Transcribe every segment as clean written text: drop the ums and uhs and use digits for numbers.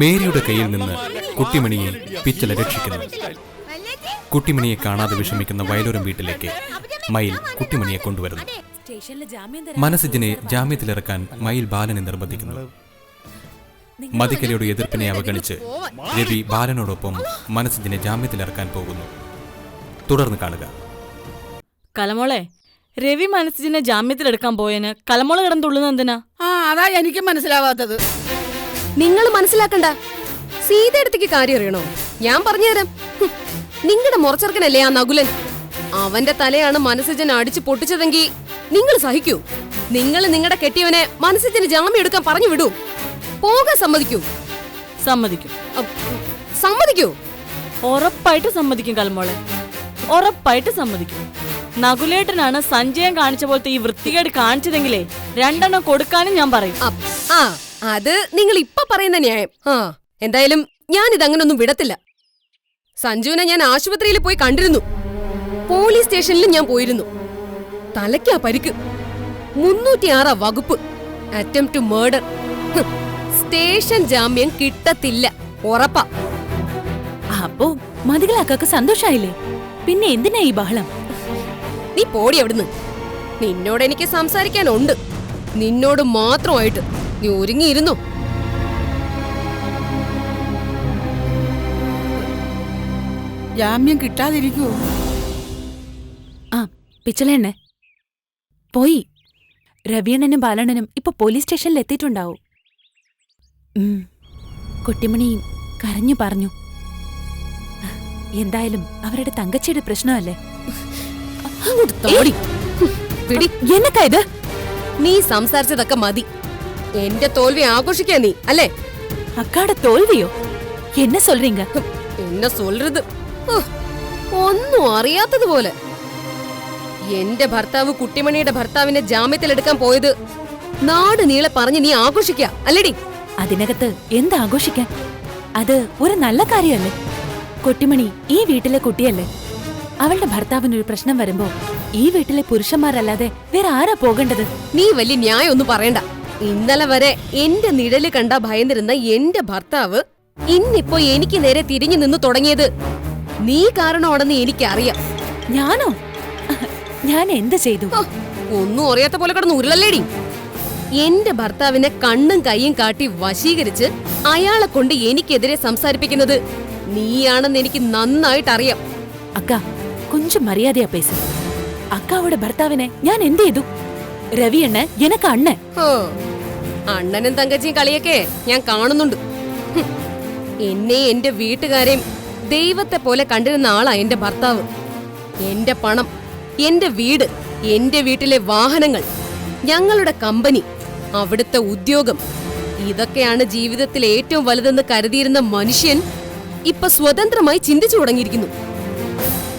മേരിയുടെ കയ്യിൽ നിന്ന് കുട്ടിമണിയെ പിച്ചല രക്ഷിക്കുന്നു. കുട്ടിമണിയെ കാണാതെ വിഷമിക്കുന്ന വയലൂരം വീട്ടിലേക്ക് മയിൽ കുട്ടിമണിയെ കൊണ്ടുവരുന്നു. മനസ്സിനെ ജാമ്യത്തിലിറക്കാൻ മയിൽ ബാലനെ നിർബന്ധിക്കുന്നു. മതിക്കലയുടെ എതിർപ്പിനെ അവഗണിച്ച് രവി ബാലനോടൊപ്പം മനസ്സിനെ ജാമ്യത്തിലിറക്കാൻ പോകുന്നു. തുടർന്ന് കാണുക. കലമോളെ, രവി മനസ്സിനെ ജാമ്യത്തിലെടുക്കാൻ പോയന് കലമോളെ കിടന്നുള്ളുന്ന എന്തിനാ? അതാ എനിക്ക് മനസ്സിലാവാത്തത്. നിങ്ങൾ മനസ്സിലാക്കണ്ട. സീതയടുത്തേക്ക് കാര്യം അറിയണോ? ഞാൻ പറഞ്ഞുതരാം. നിങ്ങളുടെ മുറച്ചെറുക്കനല്ലേ ആ നകുലൻ? അവന്റെ തലയാണ് മനസ്സിജൻ അടിച്ചു പൊട്ടിച്ചതെങ്കിൽ നിങ്ങൾ സഹിക്കൂ? നിങ്ങൾ നിങ്ങളുടെ കെട്ടിയവനെ മനസ്സിജന് ജാമ്യം എടുക്കാൻ പറഞ്ഞു വിടൂ? പോകാൻ സമ്മതിക്കൂ? സമ്മതിക്കും. സമ്മതിക്കൂ? ഉറപ്പായിട്ട് സമ്മതിക്കും കലമോളെ, ഉറപ്പായിട്ട് സമ്മതിക്കും. നകുലേട്ടനാണ് സഞ്ജയൻ കാണിച്ച പോലത്തെ ഈ വൃത്തികേട് കാണിച്ചതെങ്കിലേ 2 കൊടുക്കാനും ഞാൻ പറയും. അത് നിങ്ങൾ ഇപ്പൊ പറയുന്ന ന്യായം. എന്തായാലും ഞാൻ ഇതങ്ങനൊന്നും വിടത്തില്ല. സഞ്ജുവിനെ ഞാൻ ആശുപത്രിയിൽ പോയി കണ്ടിരുന്നു. പോലീസ് സ്റ്റേഷനിലും ഞാൻ പോയിരുന്നു. തലയ്ക്കാ പരിക്ക്. 306 വകുപ്പ്, അറ്റംപ്റ്റ് ടു മർഡർ. സ്റ്റേഷൻ ജാമ്യം കിട്ടത്തില്ല, ഉറപ്പാ. അപ്പോ മതികളാക്കാക്ക് സന്തോഷായില്ലേ? പിന്നെ എന്തിനാ ഈ ബഹളം? നീ പോടി അവിടുന്ന്. നിന്നോട് എനിക്ക് സംസാരിക്കാനുണ്ട്. നിന്നോട് മാത്രമായിട്ട്. നീ ഒരുങ്ങിയിരുന്നു. ജാമ്യം കിട്ടാതിരിക്കൂ? പിച്ചളേണ്ണെ പോയി. രവിയണ്ണനും ബാലണ്ണനും ഇപ്പൊ പോലീസ് സ്റ്റേഷനിൽ എത്തിയിട്ടുണ്ടാവും. കുട്ടിമണിയും കരഞ്ഞു പറഞ്ഞു. എന്തായാലും അവരുടെ തങ്കച്ചിയുടെ പ്രശ്നമല്ലേ. എന്നൊക്കെ നീ സംസാരിച്ചതൊക്കെ മതി. എന്റെ തോൽവി ആഘോഷിക്കാ നീ അല്ലേ? അക്കാടെ തോൽവിയോ? എന്നെ சொல்றீங்க? എന്നെ சொல்றது ഒന്നും അറിയാത്തതുപോലെ. എന്റെ ഭർത്താവ് കുട്ടിമണിയുടെ ഭർത്താവിനെ ജാമ്യത്തിലെടുക്കാൻ പോയത് നാട് നീളെ പറഞ്ഞ് നീ ആഘോഷിക്കാ അല്ലേടി? അതിനകത്ത് എന്താഘോഷിക്കാൻ? അത് ഒരു നല്ല കാര്യമല്ലേ? കുട്ടിമണി ഈ വീട്ടിലെ കുട്ടിയല്ലേ? അവളുടെ ഭർത്താവിനൊരു പ്രശ്നം വരുമ്പോ ഈ വീട്ടിലെ പുരുഷന്മാരല്ലാതെ വേറെ ആരാ പോകേണ്ടത്? നീ വലിയ ന്യായം ഒന്നും പറയണ്ട. ഇന്നലെ വരെ എന്റെ നിഴല് കണ്ട ഭയന്നിരുന്ന എന്റെ ഭർത്താവ് ഇന്നിപ്പോ എനിക്ക് നേരെ തിരിഞ്ഞു നിന്ന് തുടങ്ങിയത് നീ കാരണമാണെന്ന് എനിക്കറിയാം. ഞാനോ? ഞാൻ എന്ത് ചെയ്തു? ഒന്നും അറിയാത്ത പോലെ കിടന്ന് ഉരുളല്ലേടി. എന്റെ ഭർത്താവിനെ കണ്ണും കൈയും കാട്ടി വശീകരിച്ച് അയാളെ കൊണ്ട് എനിക്കെതിരെ സംസാരിപ്പിക്കുന്നത് നീയാണെന്ന് എനിക്ക് നന്നായിട്ടറിയാം. അക്ക കൊഞ്ചം മര്യാദയാ പേസ. അക്കാവുടെ ഭർത്താവിനെ ഞാൻ എന്ത് ചെയ്തു? രവി അണ്ണ എനക്ക് അണ്ണൻ. അണ്ണനും തങ്കച്ചിയും കളിയൊക്കെ ഞാൻ കാണുന്നുണ്ട്. എന്നെ എന്റെ വീട്ടുകാരെയും ദൈവത്തെ പോലെ കണ്ടിരുന്ന ആളാ എന്റെ ഭർത്താവ്. എന്റെ പണം, എന്റെ വീട്, എന്റെ വീട്ടിലെ വാഹനങ്ങൾ, ഞങ്ങളുടെ കമ്പനി, അവിടുത്തെ ഉദ്യോഗം, ഇതൊക്കെയാണ് ജീവിതത്തിൽ ഏറ്റവും വലുതെന്ന് കരുതിയിരുന്ന മനുഷ്യൻ ഇപ്പൊ സ്വതന്ത്രമായി ചിന്തിച്ചു തുടങ്ങിയിരിക്കുന്നു.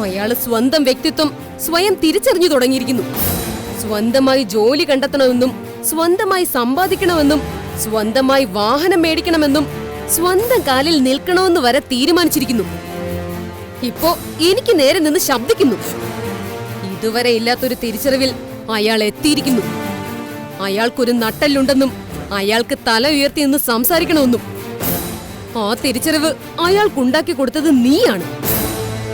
അയാള് സ്വന്തം വ്യക്തിത്വം സ്വയം തിരിച്ചറിഞ്ഞു തുടങ്ങിയിരിക്കുന്നു. സ്വന്തമായി ജോലി കണ്ടെത്തണമെന്നും സ്വന്തമായി സമ്പാദിക്കണമെന്നും സ്വന്തമായി വാഹനം മേടിക്കണമെന്നും സ്വന്തം കാലിൽ നിൽക്കണമെന്ന് വരെ തീരുമാനിച്ചിരിക്കുന്നു. ഇപ്പോ എനിക്ക് നേരെ നിന്ന് ശബ്ദിക്കുന്നു. ഇതുവരെ ഇല്ലാത്തൊരു തിരിച്ചറിവിൽ അയാൾ എത്തിയിരിക്കുന്നു. അയാൾക്കൊരു നട്ടല്ലുണ്ടെന്നും അയാൾക്ക് തല ഉയർത്തി നിന്ന് സംസാരിക്കണമെന്നും. ആ തിരിച്ചറിവ് അയാൾക്കുണ്ടാക്കി കൊടുത്തത് നീയാണ്.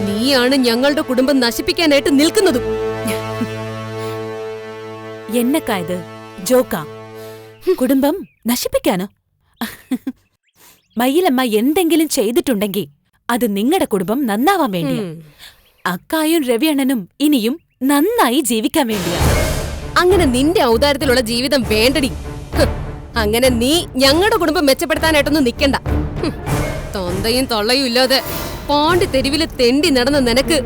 നീയാണ് ഞങ്ങളുടെ കുടുംബം നശിപ്പിക്കാനായിട്ട് നിൽക്കുന്നതും. എന്നക്കായത് ജോക്കാ? കുടുംബം നശിപ്പിക്കാനോ? മയിലമ്മ എന്തെങ്കിലും ചെയ്തിട്ടുണ്ടെങ്കിൽ അത് നിങ്ങളുടെ കുടുംബം നന്നാവാൻ വേണ്ടിയാ. അക്കായും രവിയണ്ണനും ഇനിയും നന്നായി ജീവിക്കാൻ വേണ്ടിയാ. അങ്ങനെ നിന്റെ ഔദാര്യത്തിലുള്ള ജീവിതം വേണ്ടടി. അങ്ങനെ നീ ഞങ്ങളുടെ കുടുംബം മെച്ചപ്പെടുത്താനായിട്ടൊന്നും നിക്കണ്ട. തൊന്തയും തൊള്ളയും ഇല്ലാതെ പാണ്ടി തെരുവില് തെണ്ടി നടന്ന നിനക്ക്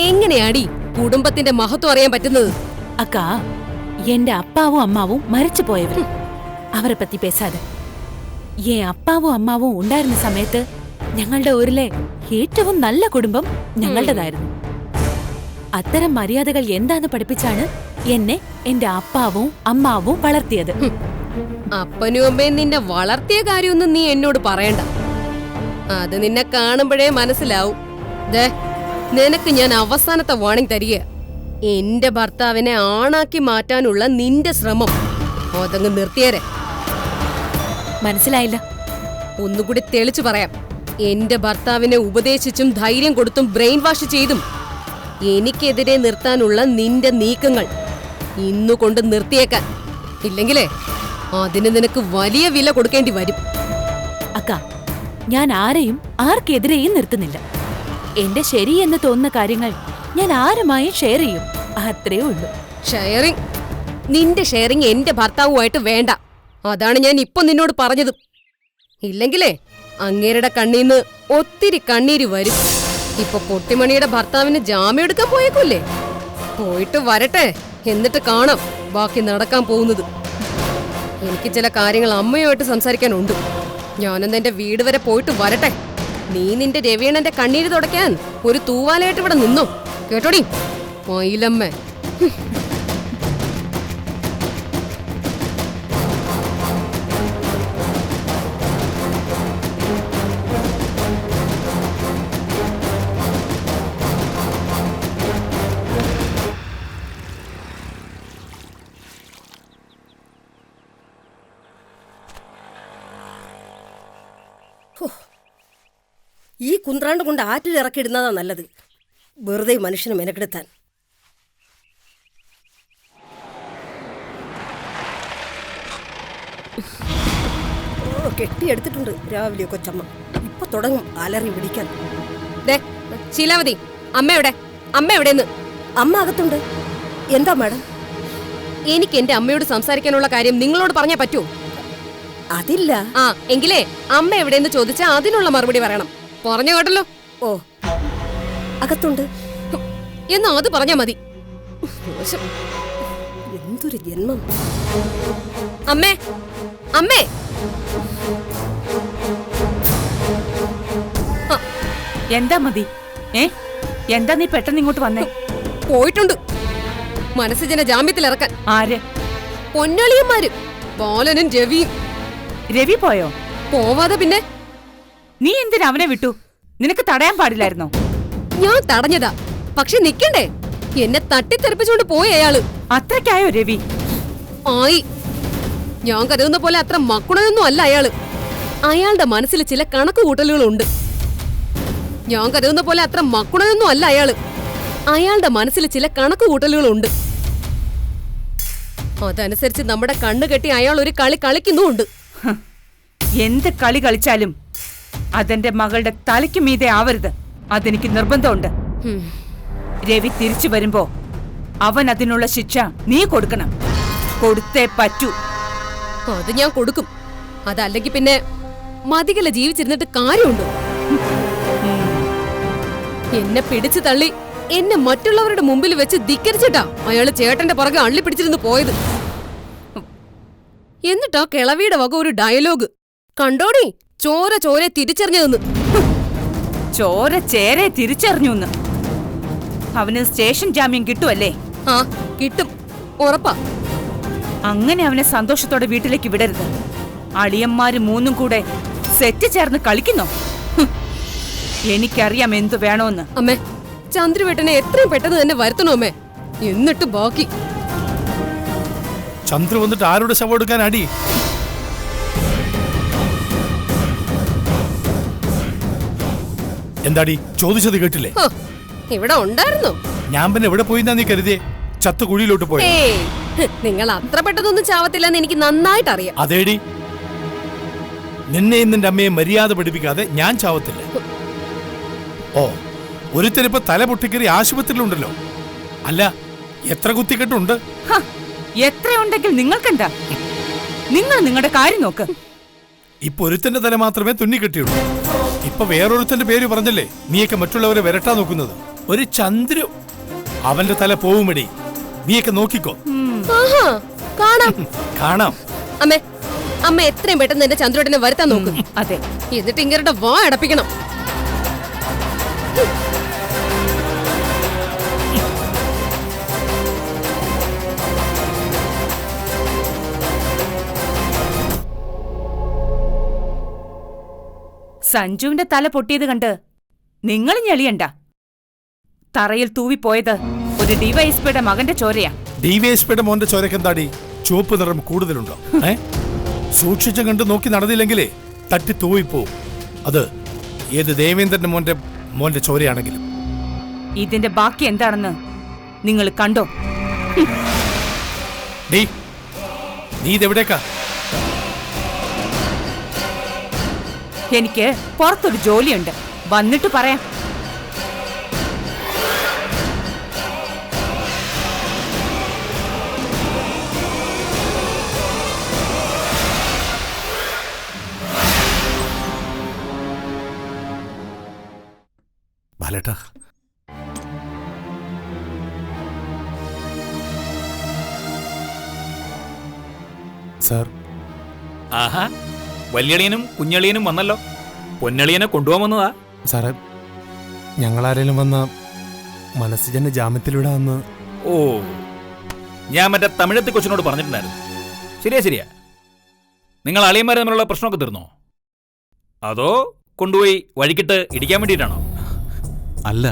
എങ്ങനെയാടി കുടുംബത്തിന്റെ മഹത്വം അറിയാൻ പറ്റുന്നത്? അക്കാ, എന്റെ അപ്പാവും അമ്മാവും മരിച്ചു പോയവർ. അവരെ പറ്റി പേസാതെ. അപ്പാവും അമ്മാവും ഉണ്ടായിരുന്ന സമയത്ത് ഞങ്ങളുടെ ഊരിലെ ഏറ്റവും നല്ല കുടുംബം ഞങ്ങളുടേതായിരുന്നു. അത്തരം മര്യാദകൾ എന്താന്ന് പഠിപ്പിച്ചാണ് എന്നെ എന്റെ അപ്പാവും അമ്മാവും വളർത്തിയത്. അപ്പനും അമ്മയും നിന്നെ വളർത്തിയ കാര്യമൊന്നും നീ എന്നോട് പറയണ്ട. അത് നിന്നെ കാണുമ്പോഴേ മനസ്സിലാവും. നിനക്ക് ഞാൻ അവസാനത്തെ വാണിംഗ് തരിക. എന്റെ ഭർത്താവിനെ ആണാക്കി മാറ്റാനുള്ള നിന്റെ ശ്രമം അതങ്ങ് നിർത്തിയേരെ. മനസ്സിലായില്ല. ഒന്നുകൂടി തെളിച്ചു പറയാം. എന്റെ ഭർത്താവിനെ ഉപദേശിച്ചും ധൈര്യം കൊടുത്തും ബ്രെയിൻ വാഷ് ചെയ്തും എനിക്കെതിരെ നിർത്താനുള്ള നിന്റെ നീക്കങ്ങൾ ഇന്നുകൊണ്ട് നിർത്തിയേക്കാൻ. ഇല്ലെങ്കിലേ അതിന് നിനക്ക് വലിയ വില കൊടുക്കേണ്ടി വരും. അക്ക, ഞാൻ ആരെയും ആർക്കെതിരെയും നിർത്തുന്നില്ല. എന്റെ ശരിയെന്ന് തോന്നുന്ന കാര്യങ്ങൾ ഞാൻ ആരുമായും ഷെയർ ചെയ്യും. അത്രേ ഉള്ളൂ. ഷെയറിംഗ്? നിന്റെ ഷെയറിംഗ് എന്റെ ഭർത്താവുമായിട്ട് വേണ്ട. അതാണ് ഞാൻ ഇപ്പൊ നിന്നോട് പറഞ്ഞത്. ഇല്ലെങ്കിലേ അങ്ങേരുടെ കണ്ണീന്ന് ഒത്തിരി കണ്ണീര് വരും. ഇപ്പൊ പൊട്ടിമണിയുടെ ഭർത്താവിന് ജാമ്യം എടുക്കാൻ പോയേക്കൂല്ലേ? പോയിട്ട് വരട്ടെ, എന്നിട്ട് കാണാം ബാക്കി നടക്കാൻ പോകുന്നത്. എനിക്ക് ചില കാര്യങ്ങൾ അമ്മയുമായിട്ട് സംസാരിക്കാനുണ്ട്. ഞാനൊന്ന് എന്റെ വീട് വരെ പോയിട്ട് വരട്ടെ. നീ നിന്റെ രവിയണ്ണന്റെ കണ്ണീര് തുടയ്ക്കാൻ ഒരു തൂവാലയായിട്ട് ഇവിടെ നിന്നോ, കേട്ടോടി മയിലമ്മേ. ഈ കുന്ത്രാണ്ട് കൊണ്ട് ആറ്റിൽ ഇറക്കിയിടുന്നതാ നല്ലത്, വെറുതെ മനുഷ്യന് മെനക്കെടുത്താൻ. കെട്ടിയെടുത്തിട്ടുണ്ട് രാവിലെ കൊച്ചമ്മ. ഇപ്പൊ തുടങ്ങും അലറി പിടിക്കാൻ. ശീലാവതി, അമ്മയുടെ അമ്മ എവിടെന്ന്? അമ്മ അകത്തുണ്ട്. എന്താ മാഡം? എനിക്ക് എന്റെ അമ്മയോട് സംസാരിക്കാനുള്ള കാര്യം നിങ്ങളോട് പറഞ്ഞാ പറ്റുമോ? അതില്ല. ആ എങ്കിലേ അമ്മ എവിടെയെന്ന് ചോദിച്ചാ അതിനുള്ള മറുപടി പറയണം. പറഞ്ഞു കേട്ടല്ലോ. ഓ, അകത്തുണ്ട്. എന്നാ അത് പറഞ്ഞാ മതി. എന്തൊരു ജന്മം. അമ്മേ, അമ്മേ. എന്താ മതി? എന്താ നീ പെട്ടെന്ന് ഇങ്ങോട്ട് വന്നേ? പോയിട്ടുണ്ട് മനസ്സുജന ജാമ്യത്തിൽ ഇറക്കാൻ. ആര്? പൊന്നളിയന്മാര്, ബാലനും രവിയും. രവി പോയോ? പോവാതെ പിന്നെ. നീ എന്തിനാ അവനെ വിട്ടു? നിനക്ക് തടയാൻ പാടില്ലായിരുന്നോ? ഞാൻ തടഞ്ഞതാ, പക്ഷെ നിക്കണ്ടേ? എന്നെ തട്ടിത്തെറിപ്പിച്ചുകൊണ്ട് പോയി അയാള്. അത്രയ്ക്കായോ രവി? ആയി. ഞാൻ കരുതുന്ന പോലെ അത്ര മക്കുണയൊന്നും അല്ല അയാള്. അയാളുടെ മനസ്സിൽ ചില കണക്കുകൂട്ടലുകളുണ്ട്. ഞാൻ കരുതുന്ന പോലെ അത്ര മക്കുണയൊന്നും അല്ല അയാള്. അയാളുടെ മനസ്സിൽ ചില കണക്കുകൂട്ടലുകളുണ്ട്. അതനുസരിച്ച് നമ്മുടെ കണ്ണു കെട്ടി അയാൾ ഒരു കളി കളിക്കുന്നുമുണ്ട്. എന്ത് കളി കളിച്ചാലും അതെന്റെ മകളുടെ തലയ്ക്ക് മീതെ ആവരുത്. അതെനിക്ക് നിർബന്ധമുണ്ട്. രവി തിരിച്ചു വരുമ്പോ അവൻ അതിനുള്ള ശിക്ഷ നീ കൊടുക്കണം. കൊടുത്തേ പറ്റൂ. അത് ഞാൻ കൊടുക്കും. അതല്ലെങ്കിൽ പിന്നെ മതികല ജീവിച്ചിരുന്നിട്ട് കാര്യമുണ്ടോ? എന്നെ പിടിച്ചു തള്ളി എന്നെ മറ്റുള്ളവരുടെ മുമ്പിൽ വെച്ച് ധിക്കരിച്ചിട്ടാ അയാള് ചേട്ടന്റെ പുറകെ അള്ളി പിടിച്ചിരുന്ന് പോയത്. എന്നിട്ടാ കിളവിയുടെ വക ഒരു ഡയലോഗ് കണ്ടോടി, ചോര ചോരെ തിരിച്ചറിഞ്ഞതെന്ന്. ചോര ചേരെ തിരിച്ചറിഞ്ഞു. അവന് സ്റ്റേഷൻ ജാമ്യം കിട്ടുമല്ലേ? ആ കിട്ടും, ഉറപ്പാ. അങ്ങനെ അവനെ സന്തോഷത്തോടെ വീട്ടിലേക്ക് വിടരുത്. അളിയന്മാര് മൂന്നും കൂടെ സെറ്റ് ചേർന്ന് കളിക്കുന്നോ? എനിക്കറിയാം എന്തു വേണോന്ന്. അമ്മേ, ചന്ദ്രവേട്ടനെ എത്രയും പെട്ടെന്ന് തന്നെ വരുത്തണോ അമ്മേ? എന്നിട്ട് ബാക്കി. ചന്ദ്ര വന്നിട്ട് ആരോട് ശവം എടുക്കാൻ അടി? എന്താടി ചോദിച്ചത് കേട്ടില്ലേ? ഇവിടെ ഉണ്ടായിരുന്നോ? ഞാൻ പിന്നെ എവിടെ പോയിന്നാ നീ കരുതിയേ? ചത്തു കുഴിയിലോട്ട് പോയി. നിങ്ങൾ അത്ര പെട്ടെന്നൊന്നും ചാവത്തില്ലെന്ന് എനിക്ക് നന്നായിട്ട് അറിയാം. അതേടി, നിന്നെയും നിന്റെ അമ്മയെ മര്യാദ പഠിപ്പിക്കാതെ ഞാൻ ചാവത്തില്ല. ഓ, ഒരുത്തരിപ്പോ തല പൊട്ടിക്കറി ആശുപത്രിയിലുണ്ടല്ലോ. അല്ല, എത്ര കുത്തിക്കെട്ടുണ്ട്? എത്രയുണ്ടെങ്കിൽ നിങ്ങൾക്കെന്താ? നിങ്ങൾ നിങ്ങളുടെ കാര്യം നോക്ക്. ഇപ്പൊ ഒരുത്തന്റെ തല മാത്രമേ തുന്നിക്കെട്ടിയുള്ളൂ. ഇപ്പൊ വേറൊരുത്തന്റെ പേര് പറഞ്ഞല്ലേ നീയൊക്കെ മറ്റുള്ളവരെ വരട്ടാൻ നോക്കുന്നത്? ഒരു ചന്ദ്രു, അവന്റെ തല പോവുമടി. നീയൊക്കെ നോക്കിക്കോ. കാണാം കാണാം. അമ്മേ, അമ്മ എത്രയും പെട്ടെന്ന് എന്റെ ചന്ദ്രേട്ടനെ വരുത്താൻ നോക്കും. അതെ, എന്നിട്ട് ഇങ്ങരുടെ വാ അടപ്പിക്കണം. സഞ്ജുവിന്റെ തല പൊട്ടിയത് കണ്ട് നിങ്ങൾ ഞെളിയണ്ട. തറയിൽ തൂവിപ്പോയത് ഒരു ഡിവൈഎസ്പിയുടെ മകന്റെ ചോരയാ. ഡിവൈഎസ്പിയുടെ മോന്റെ ചോരക്ക് എന്താടി ചുവപ്പ് നിറം കൂടുതലുണ്ടോ? സൂക്ഷിച്ചും കണ്ട് നോക്കി നടന്നില്ലെങ്കിലേ തട്ടി തൂവിപ്പോവും. അത് ഏത് ദേവേന്ദ്രന്റെ മോന്റെ ചോരയാണെങ്കിലും. ഇതിന്റെ ബാക്കി എന്താണെന്ന് നിങ്ങൾ കണ്ടോ? നീ ഇതെവിടേക്കാ? എനിക്ക് പുറത്തൊരു ജോലിയുണ്ട്, വന്നിട്ട് പറയാം. ബാലേട്ടാ, സാർ. ആഹാ, വല്യളിയനും കുഞ്ഞളിയനും വന്നല്ലോ. പൊന്നളിയനെ കൊണ്ടുപോകാൻ വന്നതാ. സാറേ, ഞങ്ങളാരേലും വന്ന മനസ്സിജന്റെ ജാമ്യത്തിലിടാന്ന്. ഓ, ഞാൻ മറ്റേ തമിഴത്തി കൊച്ചിനോട് പറഞ്ഞിട്ടുണ്ടായിരുന്നു. ശരിയാ. നിങ്ങൾ അളിയന്മാരെ തമ്മിലുള്ള പ്രശ്നമൊക്കെ തീർന്നോ? അതോ കൊണ്ടുപോയി വഴിക്കിട്ട് ഇടിക്കാൻ വേണ്ടിയിട്ടാണോ? അല്ല,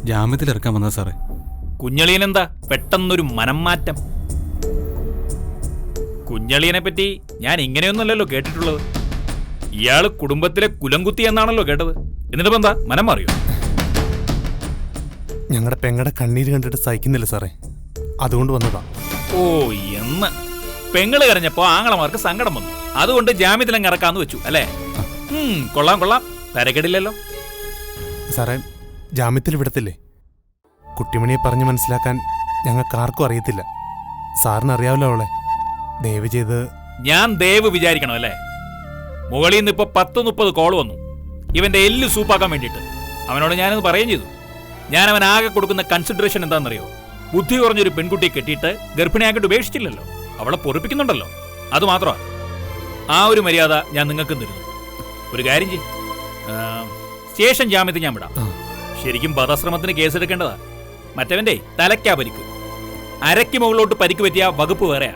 ജാമ്യത്തിലിറക്കാൻ വന്നത് സാറേ. കുഞ്ഞളിയനെന്താ പെട്ടെന്നൊരു മനം മാറ്റം? കുഞ്ഞളിയനെ പറ്റി ഞാൻ ഇങ്ങനെയൊന്നുമല്ലല്ലോ കേട്ടിട്ടുള്ളത്. ഇയാള് കുടുംബത്തിലെ കുലംകുത്തി എന്നാണല്ലോ കേട്ടത്. എന്നിട്ടിപ്പോ എന്താ മനം മാറിയോ? ഞങ്ങളുടെ പെങ്ങടെ കണ്ണീര് കണ്ടിട്ട് സഹിക്കുന്നില്ല സാറേ, അതുകൊണ്ട് വന്നതാ. ഓ, എന്ന് പെങ്ങള് കരഞ്ഞപ്പോ ആങ്ങളമാർക്ക് സങ്കടം വന്നു, അതുകൊണ്ട് ജാമ്യത്തിലങ്ങ് ഇറക്കാന്ന് വെച്ചു അല്ലേ? കൊള്ളാം, തരക്കെടില്ലല്ലോ. സാറേ, ജാമ്യത്തിൽ വിടത്തില്ലേ? കുട്ടിമണിയെ പറഞ്ഞു മനസ്സിലാക്കാൻ ഞങ്ങൾക്ക് ആർക്കും അറിയത്തില്ല. സാറിന് അറിയാമല്ലോ അവളെ. ദയവ് ചെയ്ത്. ഞാൻ ദയവ് വിചാരിക്കണം അല്ലേ? മുകളിൽ നിന്ന് ഇപ്പൊ 10-30 കോൾ വന്നു ഇവന്റെ എല്ല് സൂപ്പാക്കാൻ വേണ്ടിയിട്ട്. അവനോട് ഞാനത് പറയുകയും ചെയ്തു. ഞാൻ അവൻ ആകെ കൊടുക്കുന്ന കൺസിഡറേഷൻ എന്താണെന്നറിയോ? ബുദ്ധി കുറഞ്ഞൊരു പെൺകുട്ടിയെ കെട്ടിയിട്ട് ഗർഭിണിയാക്കിട്ട് ഉപേക്ഷിച്ചില്ലല്ലോ, അവളെ പൊറിപ്പിക്കുന്നുണ്ടല്ലോ, അത് മാത്രമാ. ആ ഒരു മര്യാദ ഞാൻ നിങ്ങൾക്കും തരുന്നു. ഒരു കാര്യം ചെയ്യും, സ്റ്റേഷൻ ജാമ്യത്തിൽ ഞാൻ വിടാം. ശരിക്കും വധശ്രമത്തിന് കേസെടുക്കേണ്ടതാ. മറ്റവന്റെ തലയ്ക്കാ പരിക്ക്, അരയ്ക്ക് മുകളിലോട്ട് പരിക്ക് പറ്റിയ വകുപ്പ് വേറെയാ.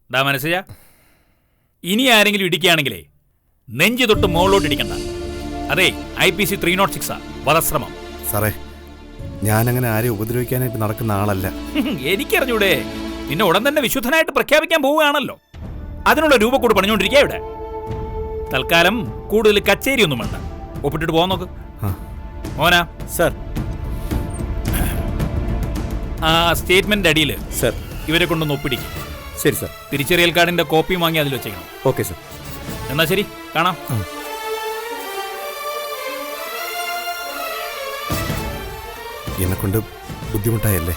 എന്താ മനസ്സിലാ? ഇനി ആരെങ്കിലും ഇടിക്കുകയാണെങ്കിലേ നെഞ്ചു തൊട്ട് മുകളിലോട്ട് ഇടിക്കണ്ട. അതെ, IPC 306 വധശ്രമം. സാറേ, ഞാനങ്ങനെ ആരെയും ഉപദ്രവിക്കാനായിട്ട് നടക്കുന്ന ആളല്ല. എനിക്കറിഞ്ഞൂടെ? നിന്നെ ഉടൻ തന്നെ വിശുദ്ധനായിട്ട് പ്രഖ്യാപിക്കാൻ പോവുകയാണല്ലോ. അതിനുള്ള രൂപക്കൂട് പണിഞ്ഞുകൊണ്ടിരിക്കുക ഇവിടെ. തൽക്കാലം കൂടുതൽ കച്ചേരിയൊന്നും വേണ്ട, ഒപ്പിട്ടിട്ട് പോകാൻ നോക്ക്. മോനാ സർ. ആ സ്റ്റേറ്റ്മെന്റ് അടിയിൽ സർ ഇവരെ കൊണ്ടൊന്ന് ഒപ്പിടിക്കും. ശരി സർ. തിരിച്ചറിയൽ കാർഡിന്റെ കോപ്പിയും വാങ്ങി അതിൽ വെച്ചേക്കണം. Okay sir. എന്നാ ശരി, കാണാം. എന്നെക്കൊണ്ട് ബുദ്ധിമുട്ടായല്ലേ?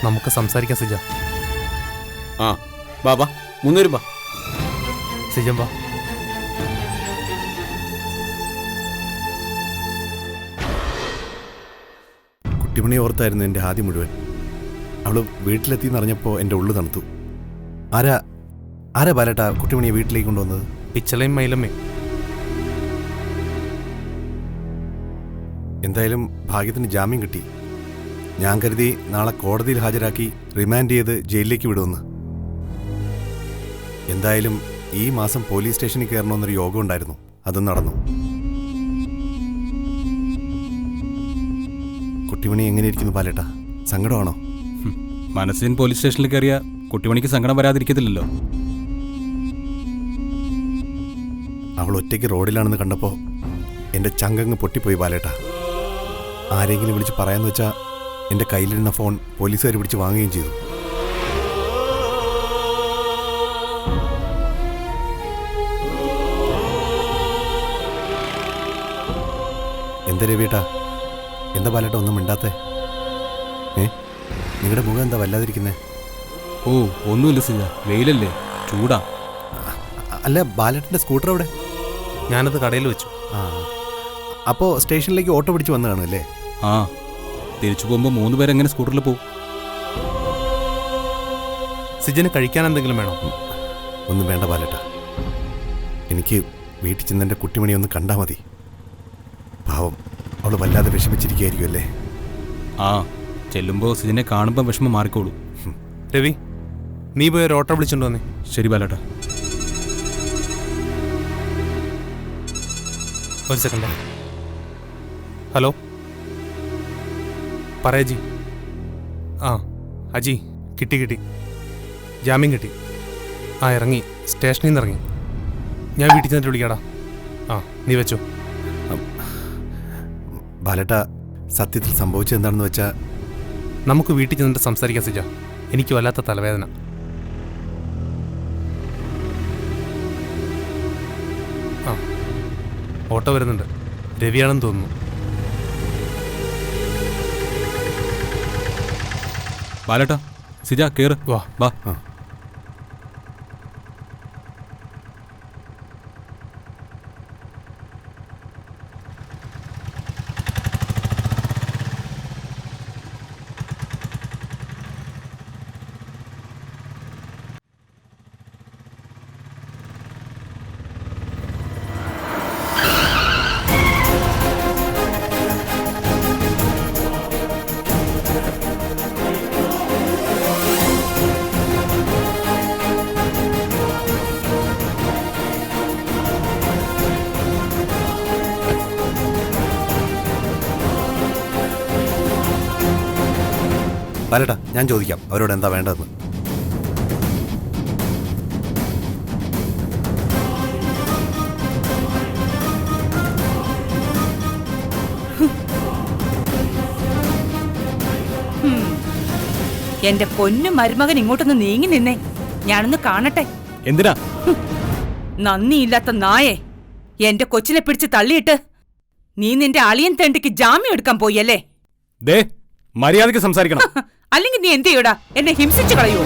നമുക്ക് സംസാരിക്കാം സിജ. ബാബാ മുന്നേരും. സിജം വാ. കുട്ടിമണി ഓർത്തായിരുന്നു എൻ്റെ ആദ്യം മുഴുവൻ. അവള് വീട്ടിലെത്തിയെന്ന് അറിഞ്ഞപ്പോൾ എൻ്റെ ഉള്ളു തണുത്തു. ആരാ ബാലേട്ടാ കുട്ടിമണിയെ വീട്ടിലേക്ക് കൊണ്ടുവന്നത്? പിച്ചളയും മൈലമ്മേ. എന്തായാലും ഭാഗ്യത്തിന് ജാമ്യം കിട്ടി. ഞാൻ കരുതി നാളെ കോടതിയിൽ ഹാജരാക്കി റിമാൻഡ് ചെയ്ത് ജയിലിലേക്ക് വിടുമെന്ന്. എന്തായാലും ഈ മാസം പോലീസ് സ്റ്റേഷനിൽ കയറണമെന്നൊരു യോഗം ഉണ്ടായിരുന്നു, അതും നടന്നു. കുട്ടിമണി എങ്ങനെ ഇരിക്കുന്നു ബാലേട്ടാ? സങ്കടമാണോ? മനസ്സിൻ പോലീസ് സ്റ്റേഷനിൽ കയറിയ കുട്ടിമണിക്ക് സങ്കടം വരാതിരിക്കത്തില്ലല്ലോ. അവൾ ഒറ്റയ്ക്ക് റോഡിലാണെന്ന് കണ്ടപ്പോൾ എൻ്റെ ചങ്കങ്ങ് പൊട്ടിപ്പോയി ബാലേട്ടാ. ആരെങ്കിലും വിളിച്ച് പറയാമെന്ന് വെച്ചാൽ എൻ്റെ കയ്യിലിരുന്ന ഫോൺ പോലീസുകാർ പിടിച്ച് വാങ്ങുകയും ചെയ്തു. എന്താ രവിയേട്ടാ, എന്താ ബാലേട്ടാ ഒന്നും മിണ്ടാത്തേ? നിങ്ങളുടെ മുഖം എന്താ വല്ലാതിരിക്കുന്നേ? ഓ, ഒന്നുമില്ല സിജ, വെയിലല്ലേ, ചൂടാ. അല്ല, ബാലേട്ടൻ്റെ സ്കൂട്ടർ എവിടെ? ഞാനത് കടയിൽ വെച്ചു. അപ്പോൾ സ്റ്റേഷനിലേക്ക് ഓട്ടോ പിടിച്ച് വന്നു കാണുമല്ലേ? ആ, തിരിച്ചു പോകുമ്പോൾ 3 പേരെങ്ങനെ സ്കൂട്ടറിൽ പോകും? സിജന് കഴിക്കാൻ എന്തെങ്കിലും വേണോ? ഒന്നും വേണ്ട ബാലേട്ടാ, എനിക്ക് വീട്ടിൽ ചെന്ന് എൻ്റെ കുട്ടിമണി ഒന്ന് കണ്ടാൽ മതി. പാവം, അവൾ വല്ലാതെ വിഷമിച്ചിരിക്കുകയായിരിക്കും അല്ലേ? ആ, ചെല്ലുമ്പോൾ സിജിനെ കാണുമ്പോൾ വിഷമം മാറിക്കോളൂ. രവി, നീ പോയി ഒരു ഓട്ടോ വിളിച്ചിട്ട് വന്നേ. ശരി ബാലേട്ടാ. ഒരു സെക്കൻഡ്. ഹലോ, പറയജി. അജി, കിട്ടി, ജാമ്യം കിട്ടി. ഇറങ്ങി. സ്റ്റേഷനിൽ നിന്ന് ഇറങ്ങി. ഞാൻ വീട്ടിൽ ചെന്നിട്ട് വിളിക്കാടാ. ആ, നീ വെച്ചോ. ബാലേട്ട, സത്യത്തിൽ സംഭവിച്ചത് എന്താണെന്ന് വെച്ചാൽ നമുക്ക് വീട്ടിൽ ചെന്നിട്ട് സംസാരിക്കാൻ സിജ. എനിക്ക് വല്ലാത്ത തലവേദന. ആ, ഓട്ടോ വരുന്നുണ്ട്. രവിയാണെന്ന് തോന്നുന്നു. ബാലേട്ടാ, സിജ കേറ്. വാ. വാ. ബാലേട്ട, ഞാൻ ചോദിക്കാം അവരോട് എന്താ വേണ്ടതെന്ന്. എന്റെ പൊന്നു മരുമകൻ ഇങ്ങോട്ടൊന്ന് നീങ്ങി നിന്നേ, ഞാനൊന്ന് കാണട്ടെ. എന്തിനാ? നന്ദിയില്ലാത്ത നായേ, എന്റെ കൊച്ചിനെ പിടിച്ച് തള്ളിയിട്ട് നീ നിന്റെ അളിയൻ തെണ്ടിക്ക് ജാമ്യം എടുക്കാൻ പോയല്ലേ? ദേ, മര്യാദയ്ക്ക് സംസാരിക്കണം. അല്ലെങ്കിൽ നീ എന്ത് ചെയ്യൂടാ? എന്നെ ഹിംസിച്ചു കളയുവോ?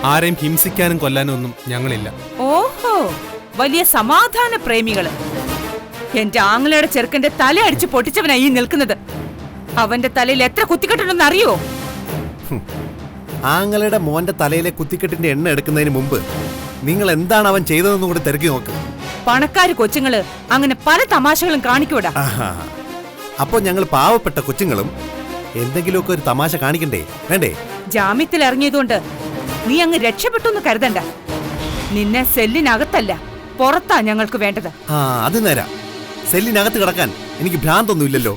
ആരെയും ഹിംസിക്കാനും കൊല്ലാനും ഒന്നും ഞങ്ങളില്ല. ഓഹോ, വലിയ സമാധാന പ്രേമികള്. എന്റെ ആങ്ങളയുടെ ചെറുക്കന്റെ തല അടിച്ചു പൊട്ടിച്ചവനായി ഈ നിൽക്കുന്നത്. അവന്റെ തലയിൽ എത്ര കുത്തിക്കെട്ടുണ്ടെന്ന് അറിയോ? ആങ്ങളുടെ മോന്റെ തലയിലെ കുത്തിക്കെട്ടിന്റെ എണ്ണ എടുക്കുന്നതിന് മുമ്പ് നിങ്ങൾ എന്താണ് അവൻ ചെയ്തതെന്നും കൂടി തിരക്കി നോക്ക്. പണക്കാര് കൊച്ചുങ്ങള് അങ്ങനെ പല തമാശകളും കാണിക്കൂടാ. അപ്പോ ഞങ്ങൾ പാവപ്പെട്ട കൊച്ചുങ്ങളും എന്തെങ്കിലുമൊക്കെ ഒരു തമാശ കാണിക്കണ്ടേ? വേണ്ടേ? ജാമ്യത്തിൽ ഇറങ്ങിയതുകൊണ്ട് നീ അങ്ങ് രക്ഷപ്പെട്ടു എന്ന് കരുതണ്ട. നിന്നെ സെല്ലിനകത്തല്ല, പുറത്താ ഞങ്ങൾക്ക് വേണ്ടത്. അത് നേരാ. സെല്ലിനകത്ത് കിടക്കാൻ എനിക്ക് ഭ്രാന്തൊന്നുമില്ലല്ലോ.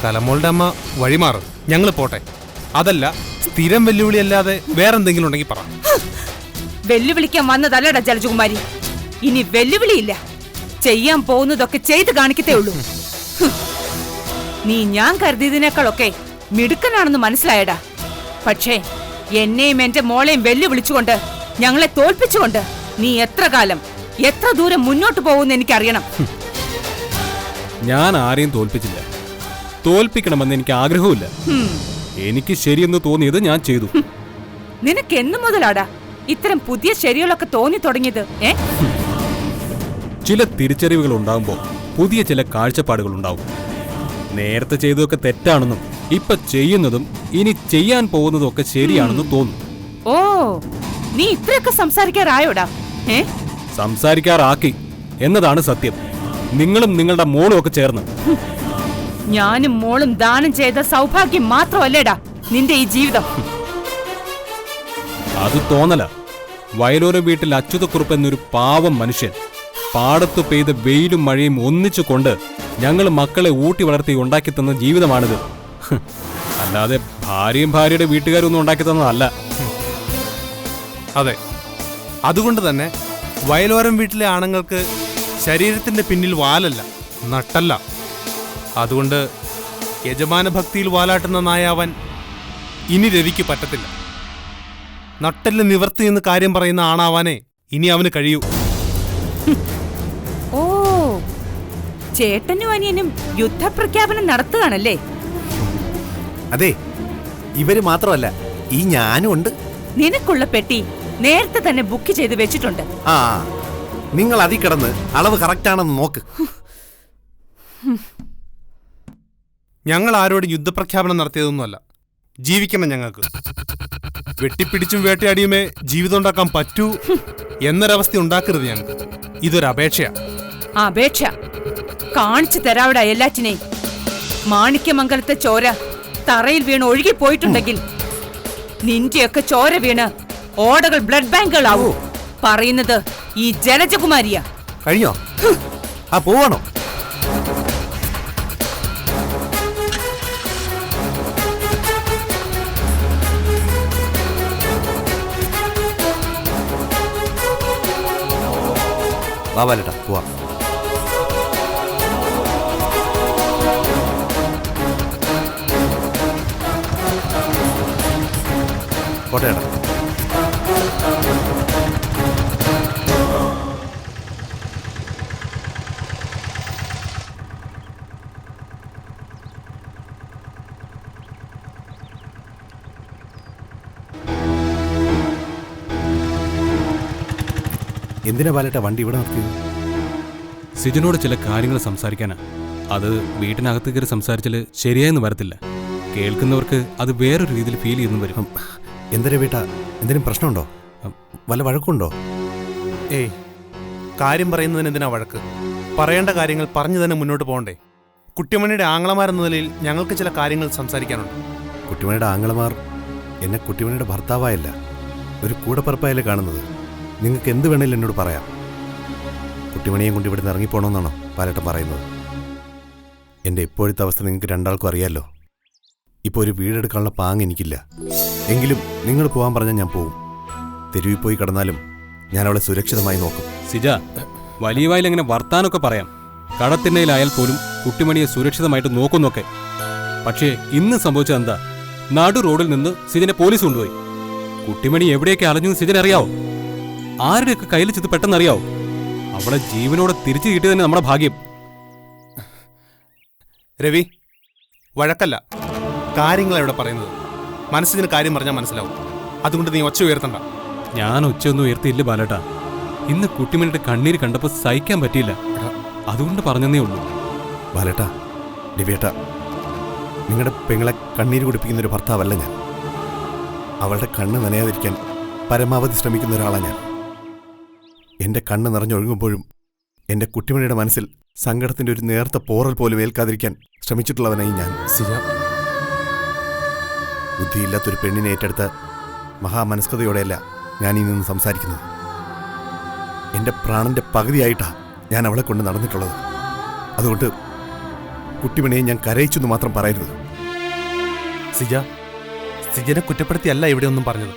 കലമോളുടെ അമ്മ വഴിമാറും. ഞങ്ങൾ പോട്ടെ. അതല്ല, സ്ഥിരം വെല്ലുവിളി അല്ലാതെ വേറെന്തെങ്കിലും ഉണ്ടെങ്കിൽ പറ. വെല്ലുവിളിക്കാൻ വന്നതല്ലടാ ജലജകുമാരി. ഇനി വെല്ലുവിളിയില്ല, ചെയ്യാൻ പോകുന്നതൊക്കെ ചെയ്ത് കാണിക്കത്തേ ഉള്ളൂ. നീ ഞാൻ കരുതിയതിനേക്കാളൊക്കെ മിടുക്കനാണെന്ന് മനസ്സിലായടാ. പക്ഷേ എന്നെയും എന്റെ മോളെയും വെല്ലുവിളിച്ചുകൊണ്ട്, ഞങ്ങളെ തോൽപ്പിച്ചുകൊണ്ട് നീ എത്ര കാലം, എത്ര ദൂരം മുന്നോട്ട് പോകുമെന്ന് എനിക്കറിയണം. ഞാൻ ആരെയും തോൽപ്പിച്ചില്ല. തോൽപ്പിക്കണമെന്ന് എനിക്ക് ആഗ്രഹമില്ല. എനിക്ക് ശരിയെന്ന് തോന്നിയത് ഞാൻ ചെയ്തു. നിനക്ക് എന്നു മുതലാടാ ഇത്തരം പുതിയ ശരികളൊക്കെ തോന്നി തുടങ്ങിയത്? ചില തിരിച്ചറിവുകൾ ഉണ്ടാകുമ്പോൾ പുതിയ ചില കാഴ്ചപ്പാടുകൾ ഉണ്ടാവും. നേരത്തെ ചെയ്തതൊക്കെ തെറ്റാണെന്നും ഇപ്പൊ ചെയ്യുന്നതും ഇനി ചെയ്യാൻ പോകുന്നതും ഒക്കെ ശരിയാണെന്നും തോന്നും. ഓ, നീ ഇത്രയൊക്കെ സംസാരിക്കാറായോടാ? സംസാരിക്കാറാക്കി എന്നതാണ് സത്യം. നിങ്ങളും നിങ്ങളുടെ മോളും ഒക്കെ ചേർന്ന്. ഞാനും മോളും ദാനം ചെയ്ത സൗഭാഗ്യം മാത്രമല്ലേടാ നിന്റെ ഈ ജീവിതം. അത് തോന്നല. വയലോര വീട്ടിൽ അച്യുതക്കുറുപ്പ് എന്നൊരു പാവം മനുഷ്യൻ പാടത്തു പെയ്ത വെയിലും മഴയും ഒന്നിച്ചു കൊണ്ട് ഞങ്ങൾ മക്കളെ ഊട്ടി വളർത്തി ഉണ്ടാക്കി തന്ന ജീവിതമാണിത്. അല്ലാതെ ഭാര്യയും ഭാര്യയുടെ വീട്ടുകാരും ഒന്നും ഉണ്ടാക്കി തന്നതല്ല. അതെ, അതുകൊണ്ട് തന്നെ വയലോരം വീട്ടിലെ ആണുങ്ങൾക്ക് ശരീരത്തിന്റെ പിന്നിൽ വാലല്ല, നട്ടല്ല. അതുകൊണ്ട് യജമാന ഭക്തിയിൽ വാലാട്ടുന്ന നായാവാൻ ഇനി രവിക്ക് പറ്റത്തില്ല. നട്ടല് നിവർത്തി എന്ന് കാര്യം പറയുന്ന ആണാവാനേ ഇനി അവന് കഴിയൂ. ഓ, ചേട്ടനും അനിയനും യുദ്ധപ്രഖ്യാപനം നടത്തുകയാണല്ലേ? അതെ, ഇവര് മാത്രമല്ല, ഈ ഞാനും ഉണ്ട്. നിനക്കുള്ള പെട്ടി നേരത്തെ തന്നെ ബുക്ക് ചെയ്ത് വെച്ചിട്ടുണ്ട്. നിങ്ങൾ അതിൽ കിടന്ന് അളവ് കറക്റ്റാണെന്ന് നോക്ക്. ഞങ്ങൾ ആരോടും യുദ്ധപ്രഖ്യാപനം നടത്തിയതൊന്നുമല്ല. ജീവിക്കണം ഞങ്ങൾക്ക്. വെട്ടിപ്പിടിച്ചും വേട്ടയാടിയുമേ ജീവിതം ഉണ്ടാക്കാൻ പറ്റൂ എന്നൊരവസ്ഥ ഉണ്ടാക്കരുത് ഞങ്ങൾക്ക്. ഇതൊരു അപേക്ഷയാ. അപേക്ഷ കാണിച്ചു തരാവിട എല്ലാറ്റിനെയും. മാണിക്യമംഗലത്തെ ചോര തറയിൽ വീണ് ഒഴുകിപ്പോയിട്ടുണ്ടെങ്കിൽ നിന്റെയൊക്കെ ചോര വീണ് ഓടകൾ ബ്ലഡ് ബാങ്കുകളാവൂ. പറയുന്നത് ഈ ജലജകുമാരിയാ. കഴിഞ്ഞോ? പോവാണോ? വാ ബാലേട്ടാ പോവാം. കോട്ടയേട്ടാ. എന്തിനാ ബാലേട്ട വണ്ടി ഇവിടെ നിർത്തിയത്? സിജനോട് ചില കാര്യങ്ങൾ സംസാരിക്കാനാ. അത് വീട്ടിനകത്ത് കയറി സംസാരിച്ചാൽ ശരിയായെന്ന് വരത്തില്ല. കേൾക്കുന്നവർക്ക് അത് വേറൊരു രീതിയിൽ ഫീൽ ചെയ്യുന്നു വരും. എന്തിനാ വീട്ടാ, എന്തിനും പ്രശ്നമുണ്ടോ? വല്ല വഴക്കുണ്ടോ? ഏയ്, കാര്യം പറയുന്നതിന് എന്തിനാ വഴക്ക്? പറയേണ്ട കാര്യങ്ങൾ പറഞ്ഞു തന്നെ മുന്നോട്ട് പോകണ്ടേ? കുട്ടിമണിയുടെ ആങ്ങളമാരെന്ന നിലയിൽ ഞങ്ങൾക്ക് ചില കാര്യങ്ങൾ സംസാരിക്കാനുണ്ട്. കുട്ടിമണിയുടെ ആങ്ങളമാർ എന്നെ കുട്ടിമണിയുടെ ഭർത്താവായല്ല, ഒരു കൂടപ്പറപ്പായല്ലേ കാണുന്നത്. നിങ്ങൾക്ക് എന്ത് വേണേലും എന്നോട് പറയാം. കുട്ടിമണിയെ കൊണ്ട് ഇവിടുന്ന് ഇറങ്ങിപ്പോണമെന്നാണോ ബാലേട്ടൻ പറയുന്നത്? എൻ്റെ ഇപ്പോഴത്തെ അവസ്ഥ നിങ്ങൾക്ക് രണ്ടാൾക്കും അറിയാമല്ലോ. ഇപ്പോൾ ഒരു വീടെടുക്കാനുള്ള പാങ്ങ് എനിക്കില്ല. എങ്കിലും നിങ്ങൾ പോകാൻ പറഞ്ഞാൽ ഞാൻ പോവും. തെരുവിൽ പോയി കിടന്നാലും ഞാൻ അവളെ സുരക്ഷിതമായി നോക്കും. സിജ, വലിയ വായിലെങ്ങനെ വർത്താനൊക്കെ പറയാം. കടത്തിണ്ണയിലായാൽ പോലും കുട്ടിമണിയെ സുരക്ഷിതമായിട്ട് നോക്കുന്നൊക്കെ. പക്ഷേ ഇന്ന് സംഭവിച്ചത് എന്താ? നടു റോഡിൽ നിന്ന് സിജനെ പോലീസ് കൊണ്ടുപോയി. കുട്ടിമണി എവിടെയൊക്കെ അലഞ്ഞു സിജനെ അറിയാവോ? ആരുടെയൊക്കെ കയ്യിൽ ചെന്ന് പെട്ടെന്ന് അറിയാവോ? അവളെ ജീവനോടെ തിരിച്ചു കിട്ടിയത് തന്നെ നമ്മുടെ ഭാഗ്യം. രവി, വഴക്കല്ല, കാര്യങ്ങളാണ് ഇവിടെ പറയുന്നത്. മനസ്സിന് കാര്യം പറഞ്ഞാൽ മനസ്സിലാവും. അതുകൊണ്ട് നീ ഒച്ച ഉയർത്തണ്ട. ഞാൻ ഒച്ചയൊന്നും ഉയർത്തിയില്ല ബാലേട്ടാ. ഇന്ന് കുട്ടിമണിയുടെ കണ്ണീര് കണ്ടപ്പോൾ സഹിക്കാൻ പറ്റിയില്ല, അതുകൊണ്ട് പറഞ്ഞതേ ഉള്ളൂ. ബാലേട്ടാ, രവിയേട്ടാ, നിങ്ങളുടെ പെങ്ങളെ കണ്ണീര് കുടിപ്പിക്കുന്ന ഒരു ഭർത്താവല്ല ഞാൻ. അവളുടെ കണ്ണ് നനയാതിരിക്കാൻ പരമാവധി ശ്രമിക്കുന്ന ഒരാളാണ് ഞാൻ. എൻ്റെ കണ്ണ് നിറഞ്ഞൊഴുകുമ്പോഴും എൻ്റെ കുട്ടിമണിയുടെ മനസ്സിൽ സങ്കടത്തിൻ്റെ ഒരു നേർത്ത പോറൽ പോലും ഏൽക്കാതിരിക്കാൻ ശ്രമിച്ചിട്ടുള്ളവനായി ഞാൻ. ബുദ്ധിയില്ലാത്തൊരു പെണ്ണിനെ ഏറ്റെടുത്ത മഹാമനസ്കതയോടെയല്ല ഞാൻ ഈ നിന്ന് സംസാരിക്കുന്നത്. എൻ്റെ പ്രാണന്റെ പകുതിയായിട്ടാണ് ഞാൻ അവളെ കൊണ്ട് നടന്നിട്ടുള്ളത്. അതുകൊണ്ട് കുട്ടിമണിയെ ഞാൻ കരയിച്ചെന്ന് മാത്രം പറയരുത്. സിജനെ കുറ്റപ്പെടുത്തിയല്ല ഇവിടെ ഒന്നും പറഞ്ഞത്.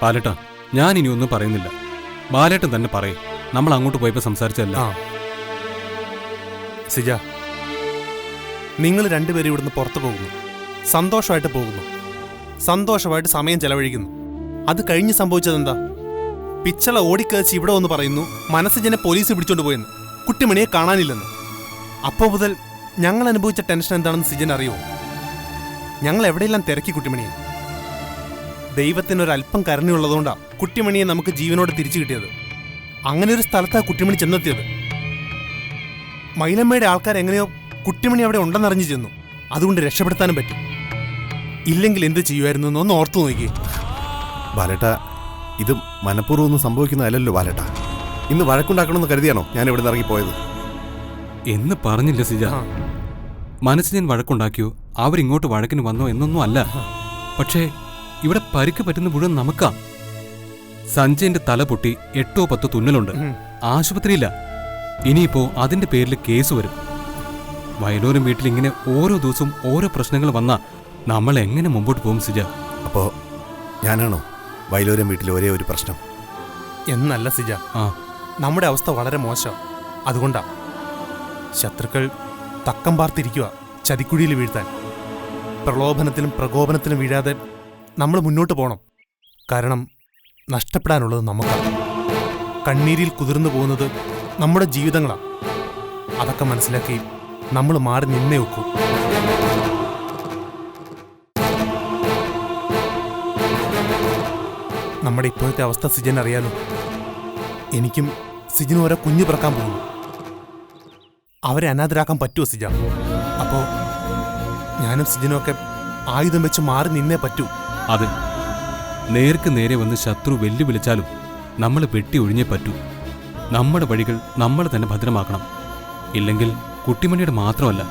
ബാലേട്ടാ, ഞാൻ ഇനി ഒന്നും പറയുന്നില്ല. ബാലേട്ടൻ തന്നെ പറയും. നമ്മൾ അങ്ങോട്ട് പോയപ്പോൾ സംസാരിച്ചല്ല. സിജ, നിങ്ങൾ രണ്ടുപേരും ഇവിടുന്ന് പുറത്തു പോകുന്നു, സന്തോഷമായിട്ട് പോകുന്നു, സന്തോഷമായിട്ട് സമയം ചെലവഴിക്കുന്നു. അത് കഴിഞ്ഞ് സംഭവിച്ചതെന്താ? പിച്ചള ഓടിക്കഴിച്ച് ഇവിടെ ഒന്ന് പറയുന്നു മനസ്സിജനെ പോലീസ് പിടിച്ചോണ്ട് പോയെന്ന്, കുട്ടിമണിയെ കാണാനില്ലെന്ന്. അപ്പോൾ മുതൽ ഞങ്ങൾ അനുഭവിച്ച ടെൻഷൻ എന്താണെന്ന് സിജൻ അറിയുമോ? ഞങ്ങൾ എവിടെയെല്ലാം തിരക്കി കുട്ടിമണിയെ. ദൈവത്തിനൊരല്പം കരുണയുള്ളതുകൊണ്ടാണ് കുട്ടിമണിയെ നമുക്ക് ജീവനോടെ തിരിച്ചു കിട്ടിയത്. അങ്ങനെ ഒരു സ്ഥലത്താണ് കുട്ടിമണി ചെന്നെത്തിയത്. മൈലമ്മയുടെ ആൾക്കാർ എങ്ങനെയോ കുട്ടിമണി അവിടെ ഉണ്ടെന്നറിഞ്ഞു ചെന്നു. അതുകൊണ്ട് രക്ഷപ്പെടുത്താനും പറ്റി. ഇല്ലെങ്കിൽ എന്ത് ചെയ്യുമായിരുന്നു എന്നൊന്ന് ഓർത്തു നോക്കിയേ. ബാലേട്ടാ, ഇത് മനഃപൂർവ്വം ഒന്നും സംഭവിക്കുന്നതല്ലോ ബാലേട്ടാ. ഇന്ന് വഴക്കുണ്ടാക്കണമെന്ന് കരുതിയാണോ ഞാൻ ഇവിടെ നിന്ന് ഇറങ്ങിപ്പോയത്? എന്ന് പറഞ്ഞില്ല സിജ. മനസ്സിൽ ഞാൻ വഴക്കുണ്ടാക്കിയോ അവരിങ്ങോട്ട് വഴക്കിന് വന്നോ എന്നൊന്നും അല്ല. പക്ഷേ ഇവിടെ പരിക്ക് പറ്റുന്ന മുഴുവൻ നമുക്കാ. സഞ്ജയന്റെ തല പൊട്ടി 8 or 10 തുന്നലുണ്ട്, ആശുപത്രിയില്ല. ഇനിയിപ്പോ അതിന്റെ പേരിൽ കേസ് വരും. വയലോരം വീട്ടിൽ ഇങ്ങനെ ഓരോ ദിവസവും ഓരോ പ്രശ്നങ്ങൾ വന്നാ നമ്മൾ എങ്ങനെ മുമ്പോട്ട് പോകും സിജ? അപ്പോ ഞാനാണോ വയലോരം വീട്ടിലെ ഒരേ ഒരു പ്രശ്നം? എന്നല്ല സിജ, നമ്മുടെ അവസ്ഥ വളരെ മോശം. അതുകൊണ്ടാ ശത്രുക്കൾ തക്കം പാർത്തിരിക്കുക ചതിക്കുഴിയിൽ വീഴ്ത്താൻ. പ്രലോഭനത്തിലും പ്രകോപനത്തിലും വീഴാതെ നമ്മൾ മുന്നോട്ട് പോകണം. കാരണം നഷ്ടപ്പെടാനുള്ളത് നമുക്കാണ്. കണ്ണീരിൽ കുതിർന്നു പോകുന്നത് നമ്മുടെ ജീവിതങ്ങളാണ്. അതൊക്കെ മനസ്സിലാക്കി നമ്മൾ മാറി നിന്നേ വെക്കൂ. നമ്മുടെ ഇപ്പോഴത്തെ അവസ്ഥ സിജൻ അറിയാലോ. എനിക്കും സിജനും ഓരോ കുഞ്ഞു പിറക്കാൻ പോകുന്നു. അവരെ അനാഥരാക്കാൻ പറ്റുമോ സിജ? അപ്പോ ഞാനും സിജനും ഒക്കെ ആയുധം വെച്ച് മാറി നിന്നേ പറ്റൂ. അത് നേർക്ക് നേരെ വന്ന് ശത്രു വെല്ലുവിളിച്ചാലും നമ്മൾ വെട്ടി ഒഴിഞ്ഞേ പറ്റൂ. നമ്മുടെ വഴികൾ നമ്മൾ തന്നെ ഭദ്രമാക്കണം. ഇല്ലെങ്കിൽ കുട്ടിമണിയുടെ മാത്രമല്ല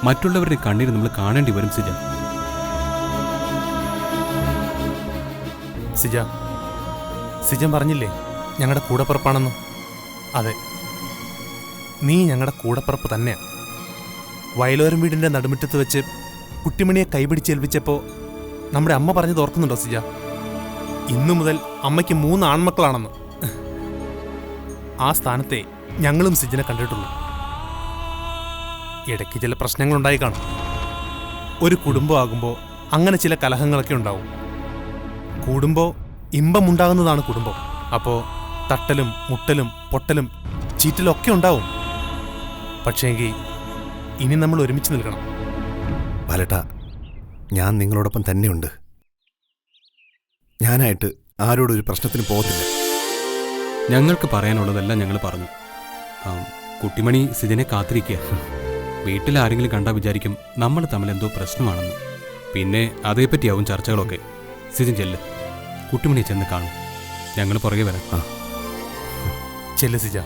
മറ്റുള്ളവരുടെ കണ്ണീര് നമ്മൾ കാണേണ്ടി വരും സിജ. സിജൻ പറഞ്ഞില്ലേ ഞങ്ങളുടെ കൂടപ്പിറപ്പാണെന്ന്? അതെ, നീ ഞങ്ങളുടെ കൂടപ്പിറപ്പ് തന്നെയാ. വയലോരം വീടിന്റെ നടുമുറ്റത്ത് വെച്ച് കുട്ടിമണിയെ കൈപിടിച്ചേൽപ്പിച്ചപ്പോ നമ്മുടെ അമ്മ പറഞ്ഞത് ഓർക്കുന്നുണ്ടോ സിജ? ഇന്നു മുതൽ അമ്മയ്ക്ക് 3 ആൺമക്കളാണെന്ന്. ആ സ്ഥാനത്തെ ഞങ്ങളും സിജിനെ കണ്ടിട്ടുള്ളൂ. ഇടയ്ക്ക് ചില പ്രശ്നങ്ങളുണ്ടായി കാണും. ഒരു കുടുംബമാകുമ്പോൾ അങ്ങനെ ചില കലഹങ്ങളൊക്കെ ഉണ്ടാവും. കൂടുമ്പോൾ ഇമ്പമുണ്ടാകുന്നതാണ് കുടുംബം. അപ്പോൾ തട്ടലും മുട്ടലും പൊട്ടലും ചീറ്റലും ഒക്കെ ഉണ്ടാവും. പക്ഷേങ്കിൽ ഇനി നമ്മൾ ഒരുമിച്ച് നിൽക്കണം. ബാലേട്ടാ, ഞാൻ നിങ്ങളോടൊപ്പം തന്നെയുണ്ട്. ഞാനായിട്ട് ആരോടും ഒരു പ്രശ്നത്തിന് പോകത്തില്ല. ഞങ്ങൾക്ക് പറയാനുള്ളതെല്ലാം ഞങ്ങൾ പറഞ്ഞു. കുട്ടിമണി സിജനെ കാത്തിരിക്കുക. വീട്ടിൽ ആരെങ്കിലും കണ്ടാൽ വിചാരിക്കും നമ്മൾ തമ്മിൽ എന്തോ പ്രശ്നമാണെന്ന്. പിന്നെ അതേപ്പറ്റിയാവും ചർച്ചകളൊക്കെ. സിജൻ ചെല്ല്, കുട്ടിമണിയെ ചെന്ന് കാണും. ഞങ്ങൾ പുറകെ വരാം. ചെല്ല് സിജ.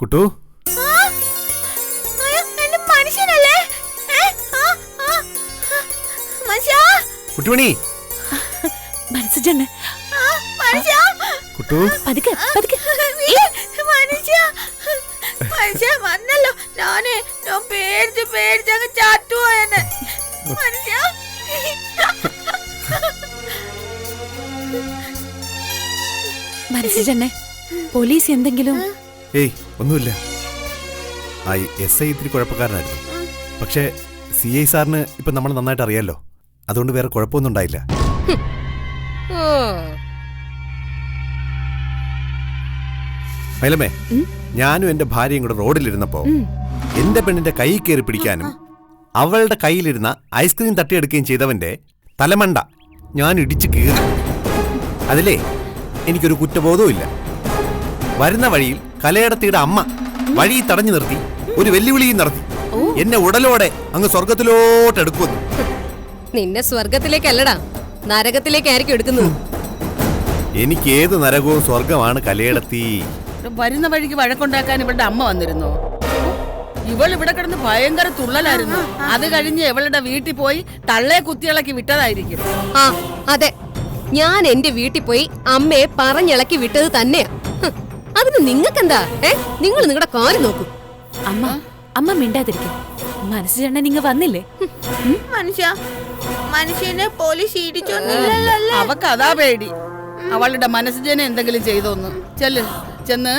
കുട്ടു, കുട്ടിമണി, മനസ്സിജന്നെ കുട്ടു, പതുക്കെ പതുക്കെ. വന്നല്ലോ. ഞാൻ പേടിച്ചങ്ങ് ചാറ്റുപോയെന്നെ. മനസ്സിജന്നെ, പോലീസ് എന്തെങ്കിലും? ഏയ് ഒന്നുമില്ല. ആ SI ഇത്തിരി കുഴപ്പക്കാരനായിരുന്നു. പക്ഷേ CI സാറിന് ഇപ്പം നമ്മൾ നന്നായിട്ട് അറിയാലോ. അതുകൊണ്ട് വേറെ കുഴപ്പമൊന്നും ഉണ്ടായില്ല. മൈലമ്മേ, ഞാനും എൻ്റെ ഭാര്യയും കൂടെ റോഡിലിരുന്നപ്പോ എന്റെ പെണ്ണിന്റെ കൈ കയറി പിടിക്കാനും അവളുടെ കയ്യിലിരുന്ന ഐസ്ക്രീം തട്ടിയെടുക്കുകയും ചെയ്തവന്റെ തലമണ്ട ഞാൻ ഇടിച്ചു കീറി. അതിലേ എനിക്കൊരു കുറ്റബോധവും ഇല്ല. വരുന്ന വഴിയിൽ കലയടത്തിയുടെ അമ്മ വഴി തടഞ്ഞു നിർത്തി ഒരു വെല്ലുവിളിയും നടത്തി. എന്നെ ഉടലോടെ അങ്ങ് സ്വർഗത്തിലോട്ട് എടുക്കുന്നു. നിന്നെ സ്വർഗത്തിലേക്കല്ലടാ, നരകത്തിലേക്കായിരിക്കും എടുക്കുന്നത്. എനിക്ക് ഏത് നരകവും സ്വർഗമാണ് കലയടത്തി. വരുന്ന വഴിക്ക് വഴക്കുണ്ടാക്കാൻ ഇവളുടെ അമ്മ വന്നിരുന്നോ? ഇവൾ ഇവിടെ കിടന്ന് ഭയങ്കര തുള്ളലായിരുന്നു. അത് കഴിഞ്ഞ് ഇവളുടെ വീട്ടിൽ പോയി തള്ളയെ കുത്തിയിളക്കി വിട്ടതായിരിക്കും. ആ അതെ, ഞാൻ എന്റെ വീട്ടിൽ പോയി അമ്മയെ പറഞ്ഞിളക്കി വിട്ടത് തന്നെയാ. അതിന് നിങ്ങൾക്കെന്താ? നിങ്ങൾ നിങ്ങളുടെ കാര്യം നോക്കൂ. അമ്മ മിണ്ടാതിരിക്കും. മനസ്സിജന്നെ നിങ്ങ വന്നില്ലേ? മനുഷ്യനെ പോലീസ് ഇടിച്ചോന്നില്ലല്ലോ. അവക്ക് അതാ പേടി. അവളുടെ മനസ്സിജനെ എന്തെങ്കിലും ചെയ്തോന്ന്. ചെന്ന്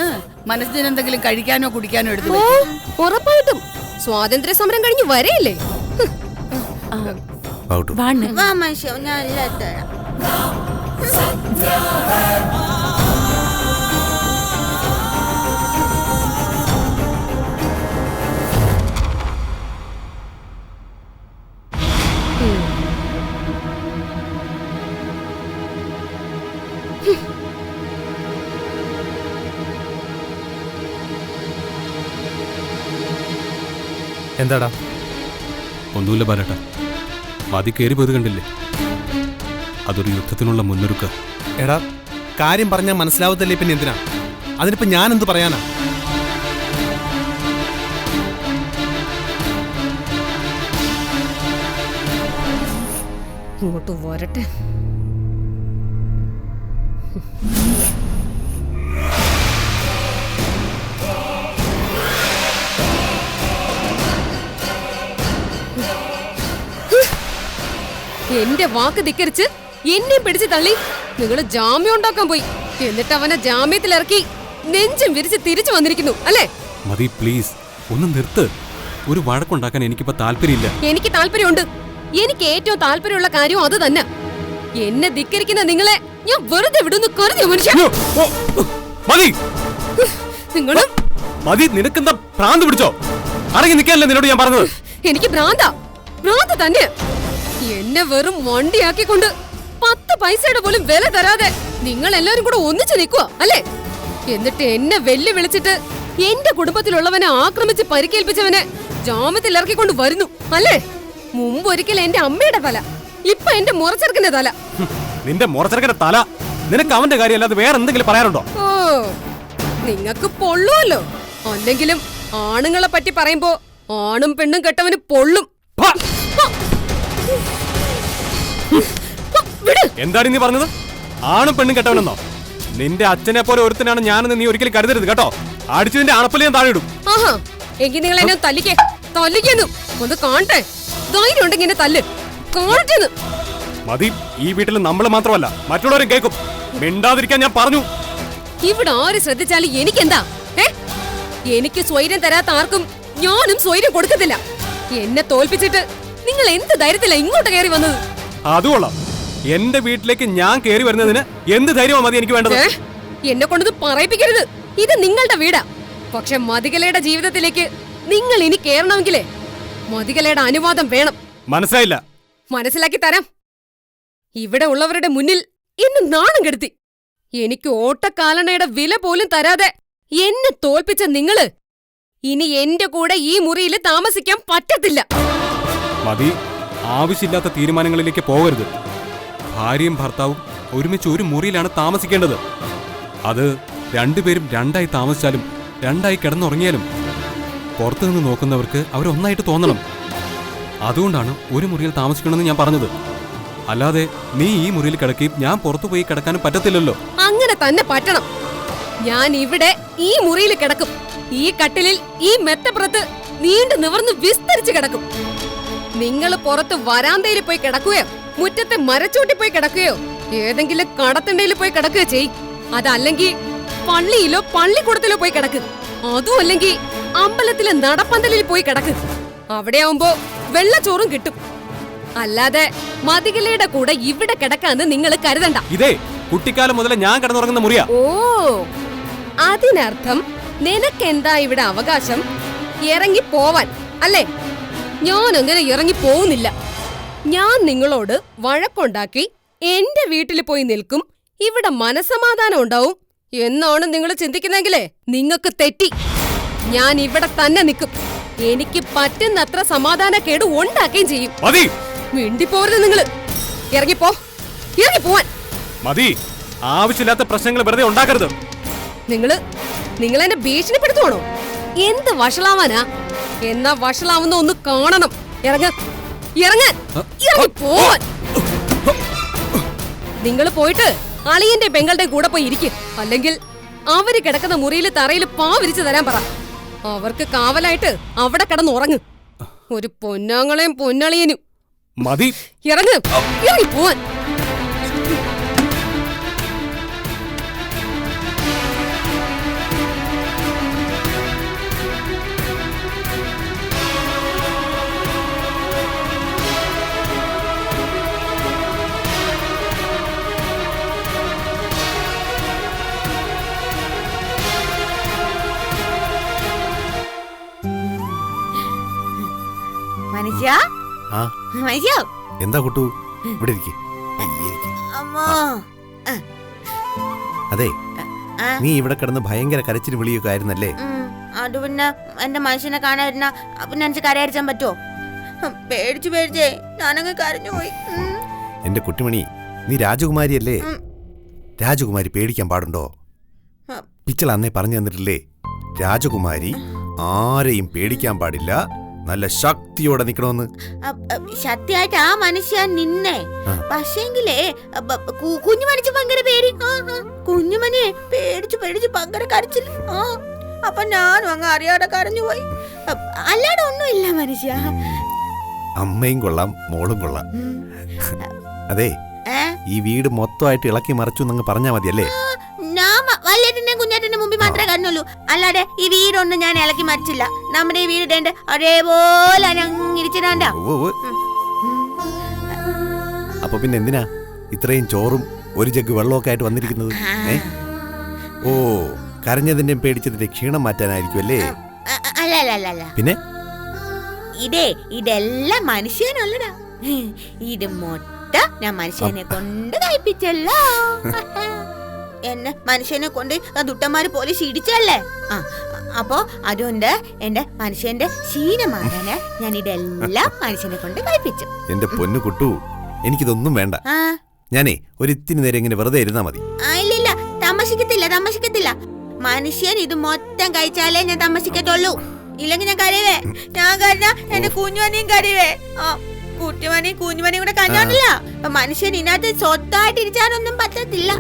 മനസ്സിജന എന്തെങ്കിലും കഴിക്കാനോ കുടിക്കാനോ എടുത്തു. ഉറപ്പായിട്ടും സ്വാതന്ത്ര്യ സമരം കഴിഞ്ഞ് വരെയല്ലേ. എന്താടാ? ഒന്നുമില്ല ബാലേട്ട, മതി കയറി പോയത് കണ്ടില്ലേ? അതൊരു യുദ്ധത്തിനുള്ള മുന്നൊരുക്ക. എടാ, കാര്യം പറഞ്ഞാൽ മനസ്സിലാവത്തല്ലേ, പിന്നെ എന്തിനാ? അതിനിപ്പോ ഞാൻ എന്ത് പറയാനാ? ഇങ്ങോട്ട് വരട്ടെ. എന്റെ വാക്ക് ധിക്കരിച്ച് എന്നെ പിടിച്ച് തള്ളി നിങ്ങൾ ജാമ്യം ഉണ്ടാക്കാൻ പോയി. എന്നിട്ട് അവനെ ജാമ്യത്തിലിറക്കി നെഞ്ചും വിരിച്ച് തിരിച്ചു വന്നിരിക്കുന്നു അല്ലേ? മതി പ്ലീസ്, ഒന്ന് നിർത്ത്. ഒരു വഴക്കുണ്ടാക്കാൻ എനിക്കിപ്പോ താല്പര്യമില്ല. എനിക്ക് താല്പര്യമുണ്ട്. എനിക്ക് ഏറ്റവും താല്പര്യമുള്ള കാര്യവും അത് തന്നെ. എന്നെ ധിക്കരിക്കുന്ന നിങ്ങളെ ഞാൻ വെറുതെ വിടുന്നു കരുതിയ മനുഷ്യ. നിങ്ങളും മതി. നിനക്കെന്താ ഭ്രാന്ത് പിടിച്ചോ? അടങ്ങി നിൽക്കാനല്ലേ നിന്നോട് ഞാൻ പറഞ്ഞത്? എനിക്ക് ഭ്രാന്ത് തന്നെ. എന്നെ വെറും വണ്ടിയാക്കിക്കൊണ്ട് 10 പൈസയുടെ പോലും വില തരാതെ നിങ്ങൾ എല്ലാവരും കൂടെ ഒന്നിച്ചു നിൽക്കുക അല്ലേ? എന്നിട്ട് എന്നെ വെല്ലുവിളിച്ചിട്ട് എന്റെ കുടുംബത്തിലുള്ളവനെ ആക്രമിച്ച് പരിക്കേൽപ്പിച്ചവനെ ജാമ്യത്തിൽ ഇറക്കിക്കൊണ്ട് വരുന്നു അല്ലേ? മുമ്പ് ഒരിക്കൽ എന്റെ അമ്മയുടെ തല, ഇപ്പൊ എന്റെ മുറച്ചെറുക്കന്റെ തല. നിന്റെ മുറച്ചെറുക്കന്റെ തല? നിനക്ക് അവന്റെ കാര്യം അല്ലാതെ വേറെ എന്തെങ്കിലും പറയാറുണ്ടോ? ഓ, നിങ്ങക്ക് പൊള്ളുമല്ലോ. അല്ലെങ്കിലും ആണുങ്ങളെ പറ്റി പറയുമ്പോ ആണും പെണ്ണും കെട്ടവന് പൊള്ളും. എന്താണ് നീ പറഞ്ഞത്? ആണും പെണ്ണും കെട്ടവനെന്നോ? നിന്റെ അച്ഛനെ പോലെ ഒരുത്തനാണ് ഞാനെന്ന് നീ ഒരിക്കലും കരുതരുത് കേട്ടോ. അടിച്ചതിന്റെ അണപ്പല് ഞാൻ താഴെ ഇടും. ആഹാ, എങ്കിൽ നിങ്ങൾ എന്നെ തല്ലിക്കുന്നു ഒന്ന് കാണട്ടെ. ധൈര്യം ഉണ്ടെങ്കിൽ എന്നെ തല്ല് കാണട്ടെന്ന്. മതി, ഈ വീട്ടിൽ നമ്മൾ മാത്രമല്ല മറ്റുള്ളവരും കേൾക്കും. മിണ്ടാതിരിക്കാൻ ഞാൻ പറഞ്ഞു. ഇവിടെ ആര് ശ്രദ്ധിച്ചാലും എനിക്കെന്താ? എനിക്ക് സ്വൈര്യം തരാത്ത ആർക്കും ഞാനും സ്വൈര്യം കൊടുക്കത്തില്ല. എന്നെ തോൽപ്പിച്ചിട്ട് നിങ്ങൾ എന്ത് ധൈര്യത്തില ഇങ്ങോട്ട് കയറി വന്നത്? അതുകൊള്ളാം. എന്റെ വീട്ടിലേക്ക് ഞാൻ കയറി വരുന്നതിന് എന്ത് ധൈര്യമാ മതി എനിക്ക് വേണ്ടത്? എന്നെ കൊണ്ടത് പറയിപ്പിക്കരുത്. ഇത് നിങ്ങളുടെ വീടാ. പക്ഷെ മതികലയുടെ ജീവിതത്തിലേക്ക് നിങ്ങൾ ഇനി കേറണമെങ്കിലേ മതികലയുടെ അനുവാദം വേണം. മനസ്സിലായില്ല? മനസ്സിലാക്കി തരാം. ഇവിടെ ഉള്ളവരുടെ മുന്നിൽ എന്നെ നാണം കെടുത്തി. എനിക്ക് ഓട്ടക്കാലണയുടെ വില പോലും തരാതെ എന്നെ തോൽപ്പിച്ച നിങ്ങള് ഇനി എന്റെ കൂടെ ഈ മുറിയിൽ താമസിക്കാൻ പറ്റത്തില്ല. മതി, ആവശ്യമില്ലാത്ത തീരുമാനങ്ങളിലേക്ക് പോകരുത്. ഭാര്യയും ഭർത്താവും ഒരുമിച്ച് ഒരു മുറിയിലാണ് താമസിക്കേണ്ടത്. അത് രണ്ടുപേരും രണ്ടായി താമസിച്ചാലും രണ്ടായി കിടന്നുറങ്ങിയാലും പുറത്തുനിന്ന് നോക്കുന്നവർക്ക് അവരൊന്നായിട്ട് തോന്നണം. അതുകൊണ്ടാണ് ഒരു മുറിയിൽ താമസിക്കണമെന്ന് ഞാൻ പറഞ്ഞത്. അല്ലാതെ നീ ഈ മുറിയിൽ കിടക്കുകയും ഞാൻ പുറത്തുപോയി കിടക്കാനും പറ്റത്തില്ലല്ലോ. അങ്ങനെ തന്നെ പറ്റണം. ഞാൻ ഇവിടെ ഈ മുറിയിൽ കിടക്കും. ഈ കട്ടിലിൽ ഈ മെത്തപ്പുറത്ത് നീണ്ടു നിവർന്ന് വിസ്തരിച്ച് കിടക്കും. നിങ്ങൾ പുറത്ത് വരാന്തയിൽ പോയി കിടക്കുകയോ മുറ്റത്തെ മരച്ചൂട്ടി പോയി കിടക്കുകയോ ഏതെങ്കിലും കടത്തണ്ടയിൽ പോയി കിടക്കുകയോ ചെയ്. അതല്ലെങ്കിൽ പള്ളിയിലോ പള്ളിക്കൂടത്തിലോ പോയി കിടക്ക്. അതും അല്ലെങ്കിൽ അമ്പലത്തിലെ നടപ്പന്തലിൽ പോയി കിടക്ക്. അവിടെയാവുമ്പോ വെള്ളച്ചോറും കിട്ടും. അല്ലാതെ മതികലയുടെ കൂടെ ഇവിടെ കിടക്കാന്ന് നിങ്ങൾ കരുതണ്ട. ഇതേ കുട്ടിക്കാലം മുതലേ ഞാൻ കിടന്നുറങ്ങുന്ന മുറിയാ. ഓ, അതിനർത്ഥം നിനക്കെന്താ ഇവിടെ അവകാശം? ഇറങ്ങി പോവാൻ അല്ലേ? ഞാൻ അങ്ങനെ ഇറങ്ങി പോകുന്നില്ല. ഞാൻ നിങ്ങളോട് വഴക്കുണ്ടാക്കി എന്റെ വീട്ടിൽ പോയി നിൽക്കും, ഇവിടെ മനസമാധാനം ഉണ്ടാവും എന്നാണ് നിങ്ങൾ ചിന്തിക്കുന്നെങ്കിലേ നിങ്ങൾക്ക് തെറ്റി. ഞാൻ ഇവിടെ തന്നെ നിൽക്കും. എനിക്ക് പറ്റുന്നത്ര സമാധാനക്കേട് ഉണ്ടാക്കുകയും ചെയ്യും. മിണ്ടിപ്പോരുത് നിങ്ങള്. ഇറങ്ങിപ്പോവാൻ. മതി, ആവശ്യമില്ലാത്ത പ്രശ്നങ്ങൾ വെറുതെ ഉണ്ടാക്കരുത്. നിങ്ങൾ എന്നെ ഭീഷണിപ്പെടുത്തുവാണോ? എന്ത് വഷളാവാനാ? എന്നാ വഷളാവുന്ന ഒന്ന് കാണണം. ഇറങ്ങിപ്പോവാൻ. നിങ്ങൾ പോയിട്ട് അളിയന്റെ പെങ്ങളുടെ കൂടെ പോയി ഇരിക്കും. അല്ലെങ്കിൽ അവര് കിടക്കുന്ന മുറിയിൽ തറയിൽ പാ വിരിച്ചു തരാൻ പറ. അവർക്ക് കാവലായിട്ട് അവിടെ കിടന്നുറങ്ങ്. ഒരു പൊന്നാങ്ങളെയും പൊന്നളിയനും. മതി, ഇറങ്ങിപ്പോവാൻ. എന്താ കുട്ടു, ഇവിടെ ഇരിക്ക്. അതെ, നീ ഇവിടെ കിടന്ന് ഭയങ്കര കരച്ചിന് വിളിയൊക്കെ ആയിരുന്നല്ലേ? അത് പിന്നെ എന്റെ മനുഷ്യനെ കാണാതിരുന്ന പിന്നെ എനിക്ക് കരയടിച്ചാൻ പറ്റുമോ? പേടിച്ചേ ഞാനങ്ങ് കരഞ്ഞുപോയി. എന്റെ കുട്ടിമണി, നീ രാജകുമാരിയല്ലേ? രാജകുമാരി പേടിക്കാൻ പാടുണ്ടോ? പിച്ചള അന്നേ പറഞ്ഞു തന്നിട്ടില്ലേ, രാജകുമാരി ആരെയും പേടിക്കാൻ പാടില്ല, നല്ല ശക്തിയോടെ നിക്കണമെന്ന്. ശക്തിയായിട്ട് ആ മനുഷ്യൻ നിന്നെ. പക്ഷേങ്കിലേ കുഞ്ഞു മനുഷ്യ ഭയങ്കര പേടി. കുഞ്ഞുമണിയെ പേടിച്ചു ഭയങ്കര കരച്ചില്ല. അപ്പൊ ഞാനും അങ്ങ് അറിയാതെ കരഞ്ഞുപോയി. അല്ലാതെ ഒന്നുമില്ല മനുഷ്യ. അമ്മയും കൊള്ളാം, മോളും കൊള്ളാം. അതെ, ഈ വീട് മൊത്തമായിട്ട് ഇളക്കി മറിച്ചു എന്നങ്ങ് പറഞ്ഞാ മതിയല്ലേ? ഞാൻ വല്യേട്ടന്റെ കുഞ്ഞേട്ടന്റെ മുമ്പിൽ മാത്രമേ കരഞ്ഞുള്ളൂ. അല്ലാതെ ഈ വീടൊന്നും ഞാൻ ഇളക്കി മറിച്ചില്ല. നമ്മുടെ ഈ വീട് ഒരേപോലെ ഇരിച്ചിടാണ്ട. അപ്പൊ പിന്നെ എന്തിനാ ഇത്രയും ചോറും ഒരു ജഗ് വെള്ളമൊക്കെ ആയിട്ട് വന്നിരിക്കുന്നത്? ഓ, കരഞ്ഞതിന്റെയും പേടിച്ചതിന്റെ ക്ഷീണം മാറ്റാനായിരിക്കും അല്ലേ? അല്ല, പിന്നെ ഇതെല്ലാം മനുഷ്യനല്ലടാ. ഇത് മൊത്തം ഞാൻ മനുഷ്യനെ കൊണ്ട് കഴിപ്പിച്ചല്ലോ. എന്നെ മനുഷ്യനെ കൊണ്ട് ദുട്ടന്മാര് പോലീസ് ഇടിച്ചല്ലേ. അപ്പോ അതുകൊണ്ട് എന്റെ മനുഷ്യന്റെ ശീലമാകാന് ഞാൻ ഇതെല്ലാം മനുഷ്യനെ കൊണ്ട് കഴിപ്പിച്ചു. എന്റെ പൊന്നു കുട്ടു, എനിക്കിതൊന്നും വേണ്ട. ഞാനേ ഒരു ഇത്തിരി നേരം ഇങ്ങനെ വെറുതെ ഇരുന്നാ മതി. ഇല്ല, താമസിക്കത്തില്ല. മനുഷ്യൻ ഇത് മൊത്തം കഴിച്ചാലേ ഞാൻ താമസിക്കത്തുള്ളൂ. ഇല്ലെങ്കിൽ ഞാൻ കരയുവേ. ഞാൻ കരഞ്ഞ എന്റെ കുഞ്ഞുമണിയും കരയുവേ. കുട്ടിമണിയും കുഞ്ഞുമണിയും കൂടെ കഞ്ഞാണില്ല. മനുഷ്യൻ ഇതിനകത്ത് സ്വത്തായിട്ട് ഇരിച്ചാലൊന്നും പറ്റത്തില്ല.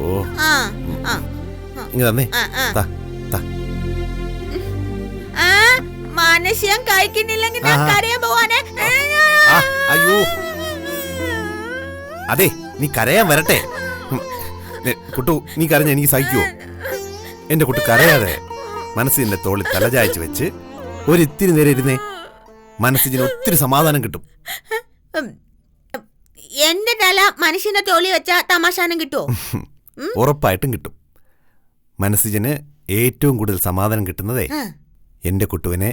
മനുഷ്യൻ കഴിക്കുന്നില്ലെങ്കിൽ ഞാൻ കരയാൻ പോവാനെ. അയ്യോ അതെ, നീ കരയാൻ വരട്ടെ. കുട്ടു, നീ കരഞ്ഞ എനിക്ക് സഹിക്കുവോ? എന്റെ കുട്ടു കരയാതെ മനസ്സിന്റെ തോളിൽ തലചായ്ച്ച് വെച്ച് ഒരിത്തിരി നേരം ഇരുന്നേ. മനസ്സിന് ഒത്തിരി സമാധാനം കിട്ടും. എന്റെ തല മനുഷ്യന്റെ തോളി വെച്ചാ തമാശാനം കിട്ടുമോ? ഉറപ്പായിട്ടും കിട്ടും. മനസ്സിന് ഏറ്റവും കൂടുതൽ സമാധാനം കിട്ടുന്നതേ എന്റെ കുട്ടുവിനെ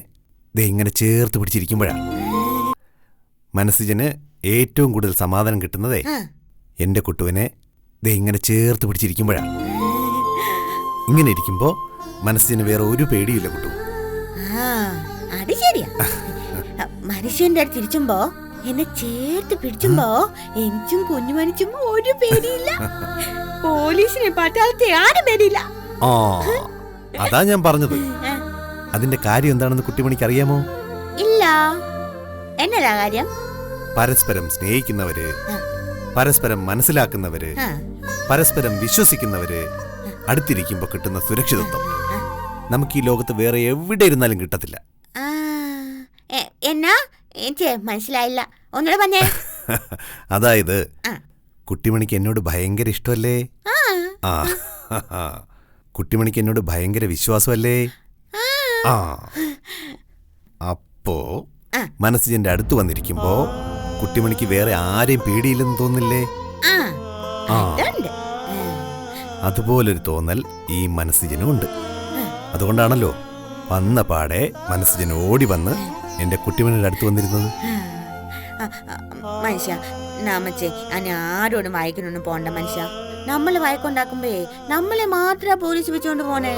ദേ ഇങ്ങനെ ചേർത്ത് പിടിച്ചിരിക്കുമ്പോഴാണ്. മനസ്സിന് ഏറ്റവും കൂടുതൽ സമാധാനം കിട്ടുന്നതേ എന്റെ കുട്ടുവിനെ ദേ ഇങ്ങനെ ചേർത്ത് പിടിച്ചിരിക്കുമ്പോഴാണ്. ഇങ്ങനെ ഇരിക്കുമ്പോ മനസ്സിന് വേറെ ഒരു പേടിയില്ല കുട്ടു. അത് ശരിയാ. മനുഷ്യന്റെ അടുത്ത് ഇരിച്ചുമ്പോ എന്നെ ചേർത്ത് പിടിച്ചുമ്പോ എനിക്കും കുഞ്ഞു മനുഷ്യും ഒരു പേടിയില്ല. പോലീസിനെ പട്ടാളത്തെ ആരും പേടിയില്ല. ആ, അതാ ഞാൻ പറഞ്ഞത്. അതിന്റെ കാര്യം എന്താണെന്ന് കുട്ടിമണിക്ക് അറിയാമോ? ഇല്ല. എന്നതാ കാര്യം? പരസ്പരം സ്നേഹിക്കുന്നവര്, പരസ്പരം മനസ്സിലാക്കുന്നവര്, പരസ്പരം വിശ്വസിക്കുന്നവര് അടുത്തിരിക്കുമ്പോ കിട്ടുന്ന സുരക്ഷിതത്വം നമുക്ക് ഈ ലോകത്ത് വേറെ എവിടെ ഇരുന്നാലും കിട്ടത്തില്ല. എന്നാ എനിക്ക് മനസ്സിലായില്ല, ഒന്നുകൂടെ പറഞ്ഞേ. അതായത് കുട്ടിമണിക്ക് എന്നോട് ഭയങ്കര ഇഷ്ടമല്ലേ? ആ, കുട്ടിമണിക്ക് എന്നോട് ഭയങ്കര വിശ്വാസമല്ലേ? ആ, അപ്പോ മനസ്സിന്റെ അടുത്ത് വന്നിരിക്കുമ്പോ കുട്ടിമണിക്ക് വേറെ ആരെയും പേടിയില്ലെന്ന് തോന്നില്ലേ? അതുപോലൊരു തോന്നൽ ഈ മനസ്സിനും ഉണ്ട്. അതുകൊണ്ടാണല്ലോ വന്ന പാടെ മനസ്സിന് ഓടി വന്ന് എന്റെ കുട്ടിമണിയുടെ അടുത്ത് വന്നിരുന്നത്. മനുഷ്യ നാമച്ചേ, ഞാൻ ആരോടും വായിക്കൊന്നും പോണ്ട മനുഷ്യ. നമ്മള് വായിക്കൊണ്ടാക്കുമ്പേ നമ്മളെ മാത്രം പോലീസ് വെച്ചോണ്ട് പോണേ.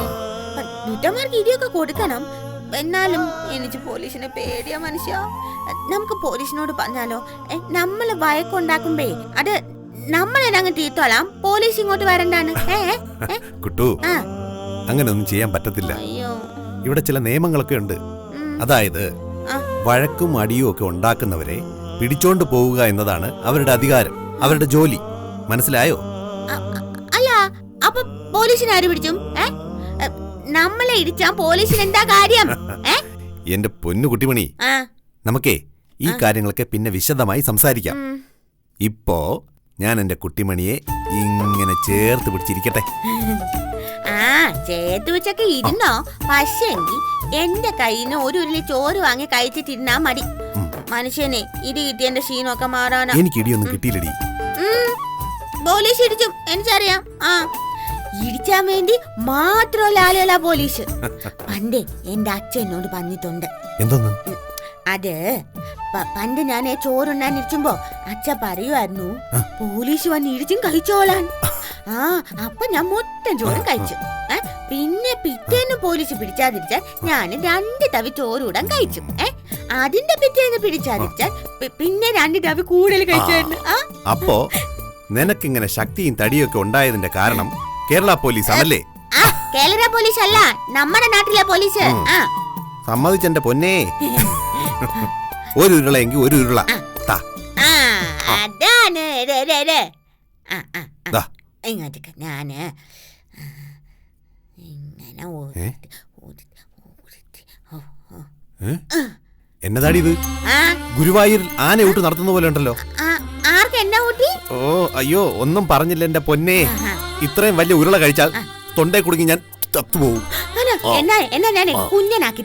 ദുറ്റന്മാർക്ക് ഇടിയൊക്കെ കൊടുക്കണം. എന്നാലും എനിക്ക് പോലീസിനെ പേടിയാ മനുഷ്യ. നമുക്ക് പോലീസിനോട് പറഞ്ഞാലോ, നമ്മള് വഴക്കുണ്ടാക്കുമ്പേ അത് നമ്മളെ അങ്ങ് തീർത്തോളാം, പോലീസ് ഇങ്ങോട്ട് വരണ്ടാണ്. കുട്ടു, അങ്ങനെ ഒന്നും ചെയ്യാൻ പറ്റത്തില്ല. ഇവിടെ ചില നിയമങ്ങളൊക്കെ ഉണ്ട്. അതായത് വഴക്കും അടിയും ഒക്കെ ഉണ്ടാക്കുന്നവരെ പിടിച്ചോണ്ട് പോവുക എന്നതാണ് അവരുടെ അധികാരം, അവരുടെ ജോലി. മനസ്സിലായോ? അല്ല, അപ്പൊ പോലീസിനെ ആര് പിടിച്ചും? നമ്മളെ ഇടിച്ചാ പോലീസിന് എന്താ കാര്യം? എന്റെ പൊന്നു കുട്ടിമണി, നമുക്കേ ഈ കാര്യങ്ങളൊക്കെ പിന്നെ വിശദമായി സംസാരിക്കാം. ഇപ്പോ ഞാൻ എന്റെ കുട്ടിമണിയെ ഇങ്ങനെ ചേർത്ത് പിടിച്ചിരിക്കട്ടെ. ചേർത്ത് വെച്ചൊക്കെ ഇരുന്നോ? പക്ഷേങ്കി എന്റെ കയ്യിന്ന് ഒരു ഉരുളി ചോറ് വാങ്ങി കഴിച്ചിട്ടിരുന്നാ മതി. മനുഷ്യനെ ഇടി കിട്ടിയന്റെ ക്ഷീണമൊക്കെ മാറാനാ. എനിക്ക് ഇടിയൊന്നും കിട്ടിയില്ലടി. പോലീസ് ഇടിച്ചും എനിക്കറിയാം. ഇടിച്ചാൻ വേണ്ടി മാത്രമല്ല ആളുകളാ പോലീസ്. പണ്ടേ എന്റെ അച്ഛൻ എന്നോട് പറഞ്ഞിട്ടുണ്ട്. എന്തോന്ന്? അത് പണ്ട് ഞാൻ ചോറുണ്ടാനിരിക്കുമ്പോ അച്ഛൻ പറയുമായിരുന്നു, പോലീസ് വന്ന് ഇടിച്ചും കഴിച്ചോളാൻ. അപ്പൊ ഞാൻ മൊത്തം ചോറും കഴിച്ചു. പിന്നെ പിറ്റേന്ന് പോലീസ് പിടിച്ചാതിരിച്ചാൽ ഞാൻ 2 തവി ചോറൂടാൻ കഴിച്ചു. അതിന്റെ പിറ്റേന്ന് പിടിച്ചാതിരിച്ചാൽ പിന്നെ 2 തവി കൂടുതൽ കഴിച്ചായിരുന്നു. അപ്പോ നിനക്കിങ്ങനെ ശക്തിയും തടിയൊക്കെ ഉണ്ടായതിന്റെ കാരണം കേരള പോലീസ് ആണല്ലേ? കേരള പോലീസ് അല്ല, നമ്മുടെ നാട്ടിലെ പോലീസ്. സമ്മതിച്ചെന്റെ പൊന്നേ. ഒരു ഉരുളയെങ്കിൽ ഒരു ഉരുള. അതാണ് ഇങ്ങോട്ടേക്ക് ഞാന് ഇങ്ങനെ എന്നതാടി ഇത്? ഗുരുവായൂരിൽ ആന ഊട്ട് നടത്തുന്ന പോലെ ഉണ്ടല്ലോ. ഓ അയ്യോ, ഒന്നും പറഞ്ഞില്ല എന്റെ പൊന്നേ. ഇത്രയും വലിയ ഉരുള കഴിച്ചാൽ തൊണ്ടേ കുടുങ്ങി ഞാൻ ചത്തുപോകും. കുഞ്ഞനാക്കി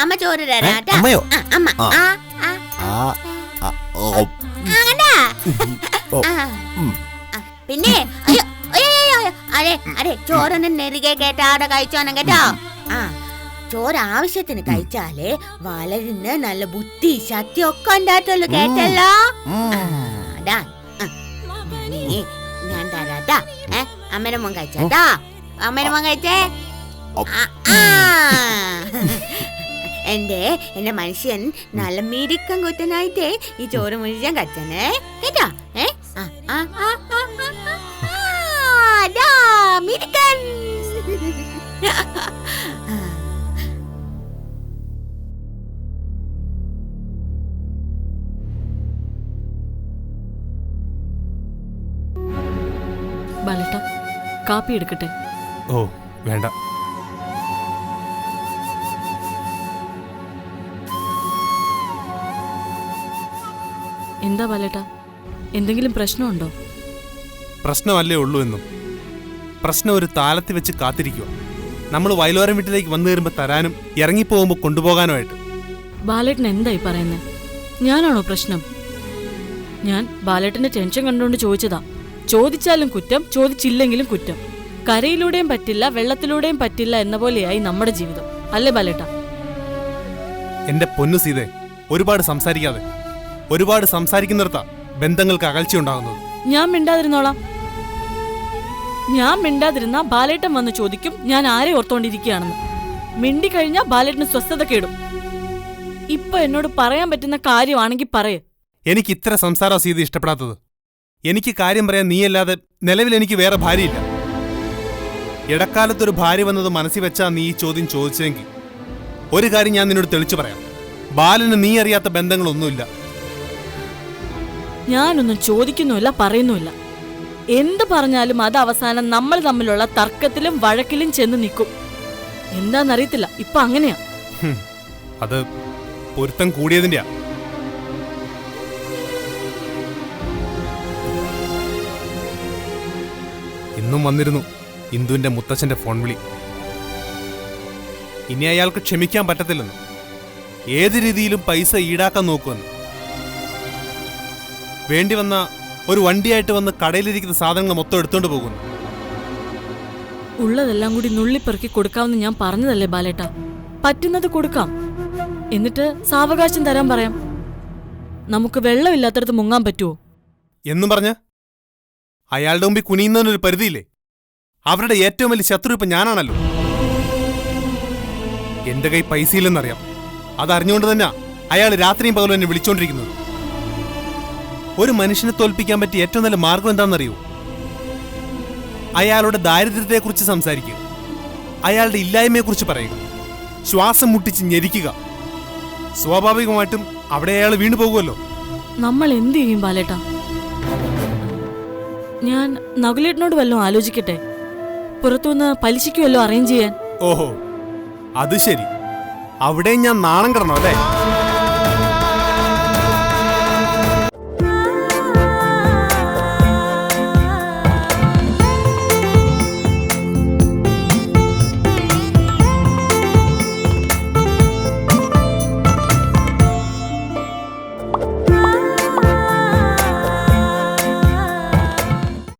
അമ്മ ചോറ് തരാട്ടാ. അമ്മ പിന്നെ അതെ അതെ, ചോറൊന്നും നെറുകെ കേട്ടാടെ കഴിച്ചോണം കേട്ടോ. ചോറ് ആവശ്യത്തിന് കഴിച്ചാലേ വളരുന്ന നല്ല ബുദ്ധി ശക്തി ഒക്കെ ഉണ്ടായിട്ടുള്ളൂ, കേട്ടല്ലോ? അതാ ഞാൻ തരാട്ടാ. അമ്മേനെ മോൻ കഴിച്ചാട്ടാ. അമ്മേനെ മോൻ കഴിച്ചേ. എന്റെ മനുഷ്യൻ നല്ല മിടുക്കം കുത്തനായിട്ടേ ഈ ചോറ് മുഴുവൻ കഴിച്ചേ കേട്ടോ. മിടുക്കൻ. ബാലേട്ട, കാപ്പി എടുക്കട്ടെ? ഓ വേണ്ട. എന്താ ബാലേട്ടാ, എന്തെങ്കിലും പ്രശ്നമുണ്ടോ? പ്രശ്നമല്ലേ ഉള്ളൂ എന്നും. പ്രശ്നം ഒരു താലത്തിൽ വെച്ച് കാത്തിരിക്കുക. നമ്മൾ വയലോരം വീട്ടിലേക്ക് വന്നു കയറുമ്പോൾ തരാനും ഇറങ്ങിപ്പോകുമ്പോൾ കൊണ്ടുപോകാനുമായിട്ട്. ബാലേട്ടൻ എന്തായി പറയുന്നത്? ഞാനാണോ പ്രശ്നം? ഞാൻ ബാലേട്ടന്റെ ടെൻഷൻ കണ്ടുകൊണ്ട് ചോദിച്ചതാ. ചോദിച്ചാലും കുറ്റം, ചോദിച്ചില്ലെങ്കിലും കുറ്റം. കരയിലൂടെയും പറ്റില്ല, വെള്ളത്തിലൂടെയും പറ്റില്ല എന്ന പോലെയായി നമ്മുടെ ജീവിതം, അല്ലേ ബാലേട്ട? എന്റെ പൊന്നു സീതേ, ഒരുപാട് സംസാരിക്കാതെ. ഒരുപാട് സംസാരിക്കുന്നിടത്താ ബന്ധങ്ങൾക്ക് അകൽച്ചയുണ്ടാകുന്നത്. ഞാൻ മിണ്ടാതിരുന്നോളാം. ഞാൻ മിണ്ടാതിരുന്ന ബാലേട്ടൻ വന്ന് ചോദിക്കും ഞാൻ ആരെ ഓർത്തോണ്ടിരിക്കുകയാണെന്ന്. മിണ്ടിക്കഴിഞ്ഞാ ബാലേട്ടന് സ്വസ്ഥത കേടും. ഇപ്പൊ എന്നോട് പറയാൻ പറ്റുന്ന കാര്യമാണെങ്കിൽ പറയേ. എനിക്ക് ഇത്ര സംസാര സീത ഇഷ്ടപ്പെടാത്തത്. എനിക്ക് കാര്യം പറയാൻ നീയല്ലാതെ നിലവിൽ എനിക്ക് വേറെ ഭാര്യയില്ല. ഇടക്കാലത്തൊരു ഭാര്യ വന്നത് മനസ്സിൽ വെച്ചാ നീ ഈ ചോദ്യം ചോദിച്ചെങ്കിൽ ഒരു കാര്യം ഞാൻ നിന്നോട് തെളിച്ചു പറയാം. ബാലന് നീ അറിയാത്ത ബന്ധങ്ങളൊന്നുമില്ല. ഞാനൊന്നും ചോദിക്കുന്നുമില്ല, പറയുന്നുമില്ല. എന്ത് പറഞ്ഞാലും അത് അവസാനം നമ്മൾ തമ്മിലുള്ള തർക്കത്തിലും വഴക്കിലും ചെന്ന് നിൽക്കും. എന്താന്നറിയത്തില്ല, ഇപ്പൊ അങ്ങനെയാ. അത് പൊരുത്തം കൂടിയതിന്റെയാ. ഇന്നും വന്നിരുന്നു ഇന്ദുവിന്റെ മുത്തച്ഛന്റെ ഫോൺ വിളി. ഇനി അയാൾക്ക് ക്ഷമിക്കാൻ പറ്റത്തില്ലെന്ന്. ഏത് രീതിയിലും പൈസ ഈടാക്കാൻ നോക്കുമെന്ന്. വേണ്ടി വന്ന ഒരു വണ്ടിയായിട്ട് വന്ന് കടയിലിരിക്കുന്ന സാധനങ്ങൾ മൊത്തം എടുത്തോണ്ട് പോകുന്നു. ഉള്ളതെല്ലാം കൂടി നുള്ളിപ്പെറുക്കി കൊടുക്കാമെന്ന് ഞാൻ പറഞ്ഞതല്ലേ ബാലേട്ട? പറ്റുന്നത് കൊടുക്കാം, എന്നിട്ട് സാവകാശം തരാൻ പറയാം. നമുക്ക് വെള്ളമില്ലാത്തടത്ത് മുങ്ങാൻ പറ്റുമോ എന്നും പറഞ്ഞ അയാളുടെ മുമ്പിൽ കുനിയുന്നതിനൊരു പരിധിയില്ലേ? അവരുടെ ഏറ്റവും വലിയ ശത്രു ഇപ്പൊ ഞാനാണല്ലോ. എന്റെ കൈ പൈസയില്ലെന്നറിയാം. അതറിഞ്ഞുകൊണ്ട് തന്നെ അയാൾ രാത്രിയും പകലും എന്നെ വിളിച്ചോണ്ടിരിക്കുന്നത്. ഒരു മനുഷ്യനെ തോൽപ്പിക്കാൻ പറ്റിയ ഏറ്റവും നല്ല മാർഗം എന്താണെന്നറിയോ? അയാളുടെ ദാരിദ്ര്യത്തെക്കുറിച്ച് സംസാരിക്കുക, അയാളുടെ ഇല്ലായ്മയെക്കുറിച്ച് പറയുക, ശ്വാസം മുട്ടിച്ച് ഞെരിക്കുക. സ്വാഭാവികമായിട്ടും അവിടെ അയാൾ വീണു പോകുമല്ലോ. നമ്മൾ എന്ത് ചെയ്യും ബാലേട്ട? ഞാൻ നകുലേട്ടനോട് വല്ലതും ആലോചിക്കട്ടെ? പുറത്തുനിന്ന് പലിശയ്ക്ക് വല്ലതും അറേഞ്ച് ചെയ്യാൻ. ഓഹോ, അത് ശരി. അവിടെ ഞാൻ നാണം കിടണോ അല്ലേ?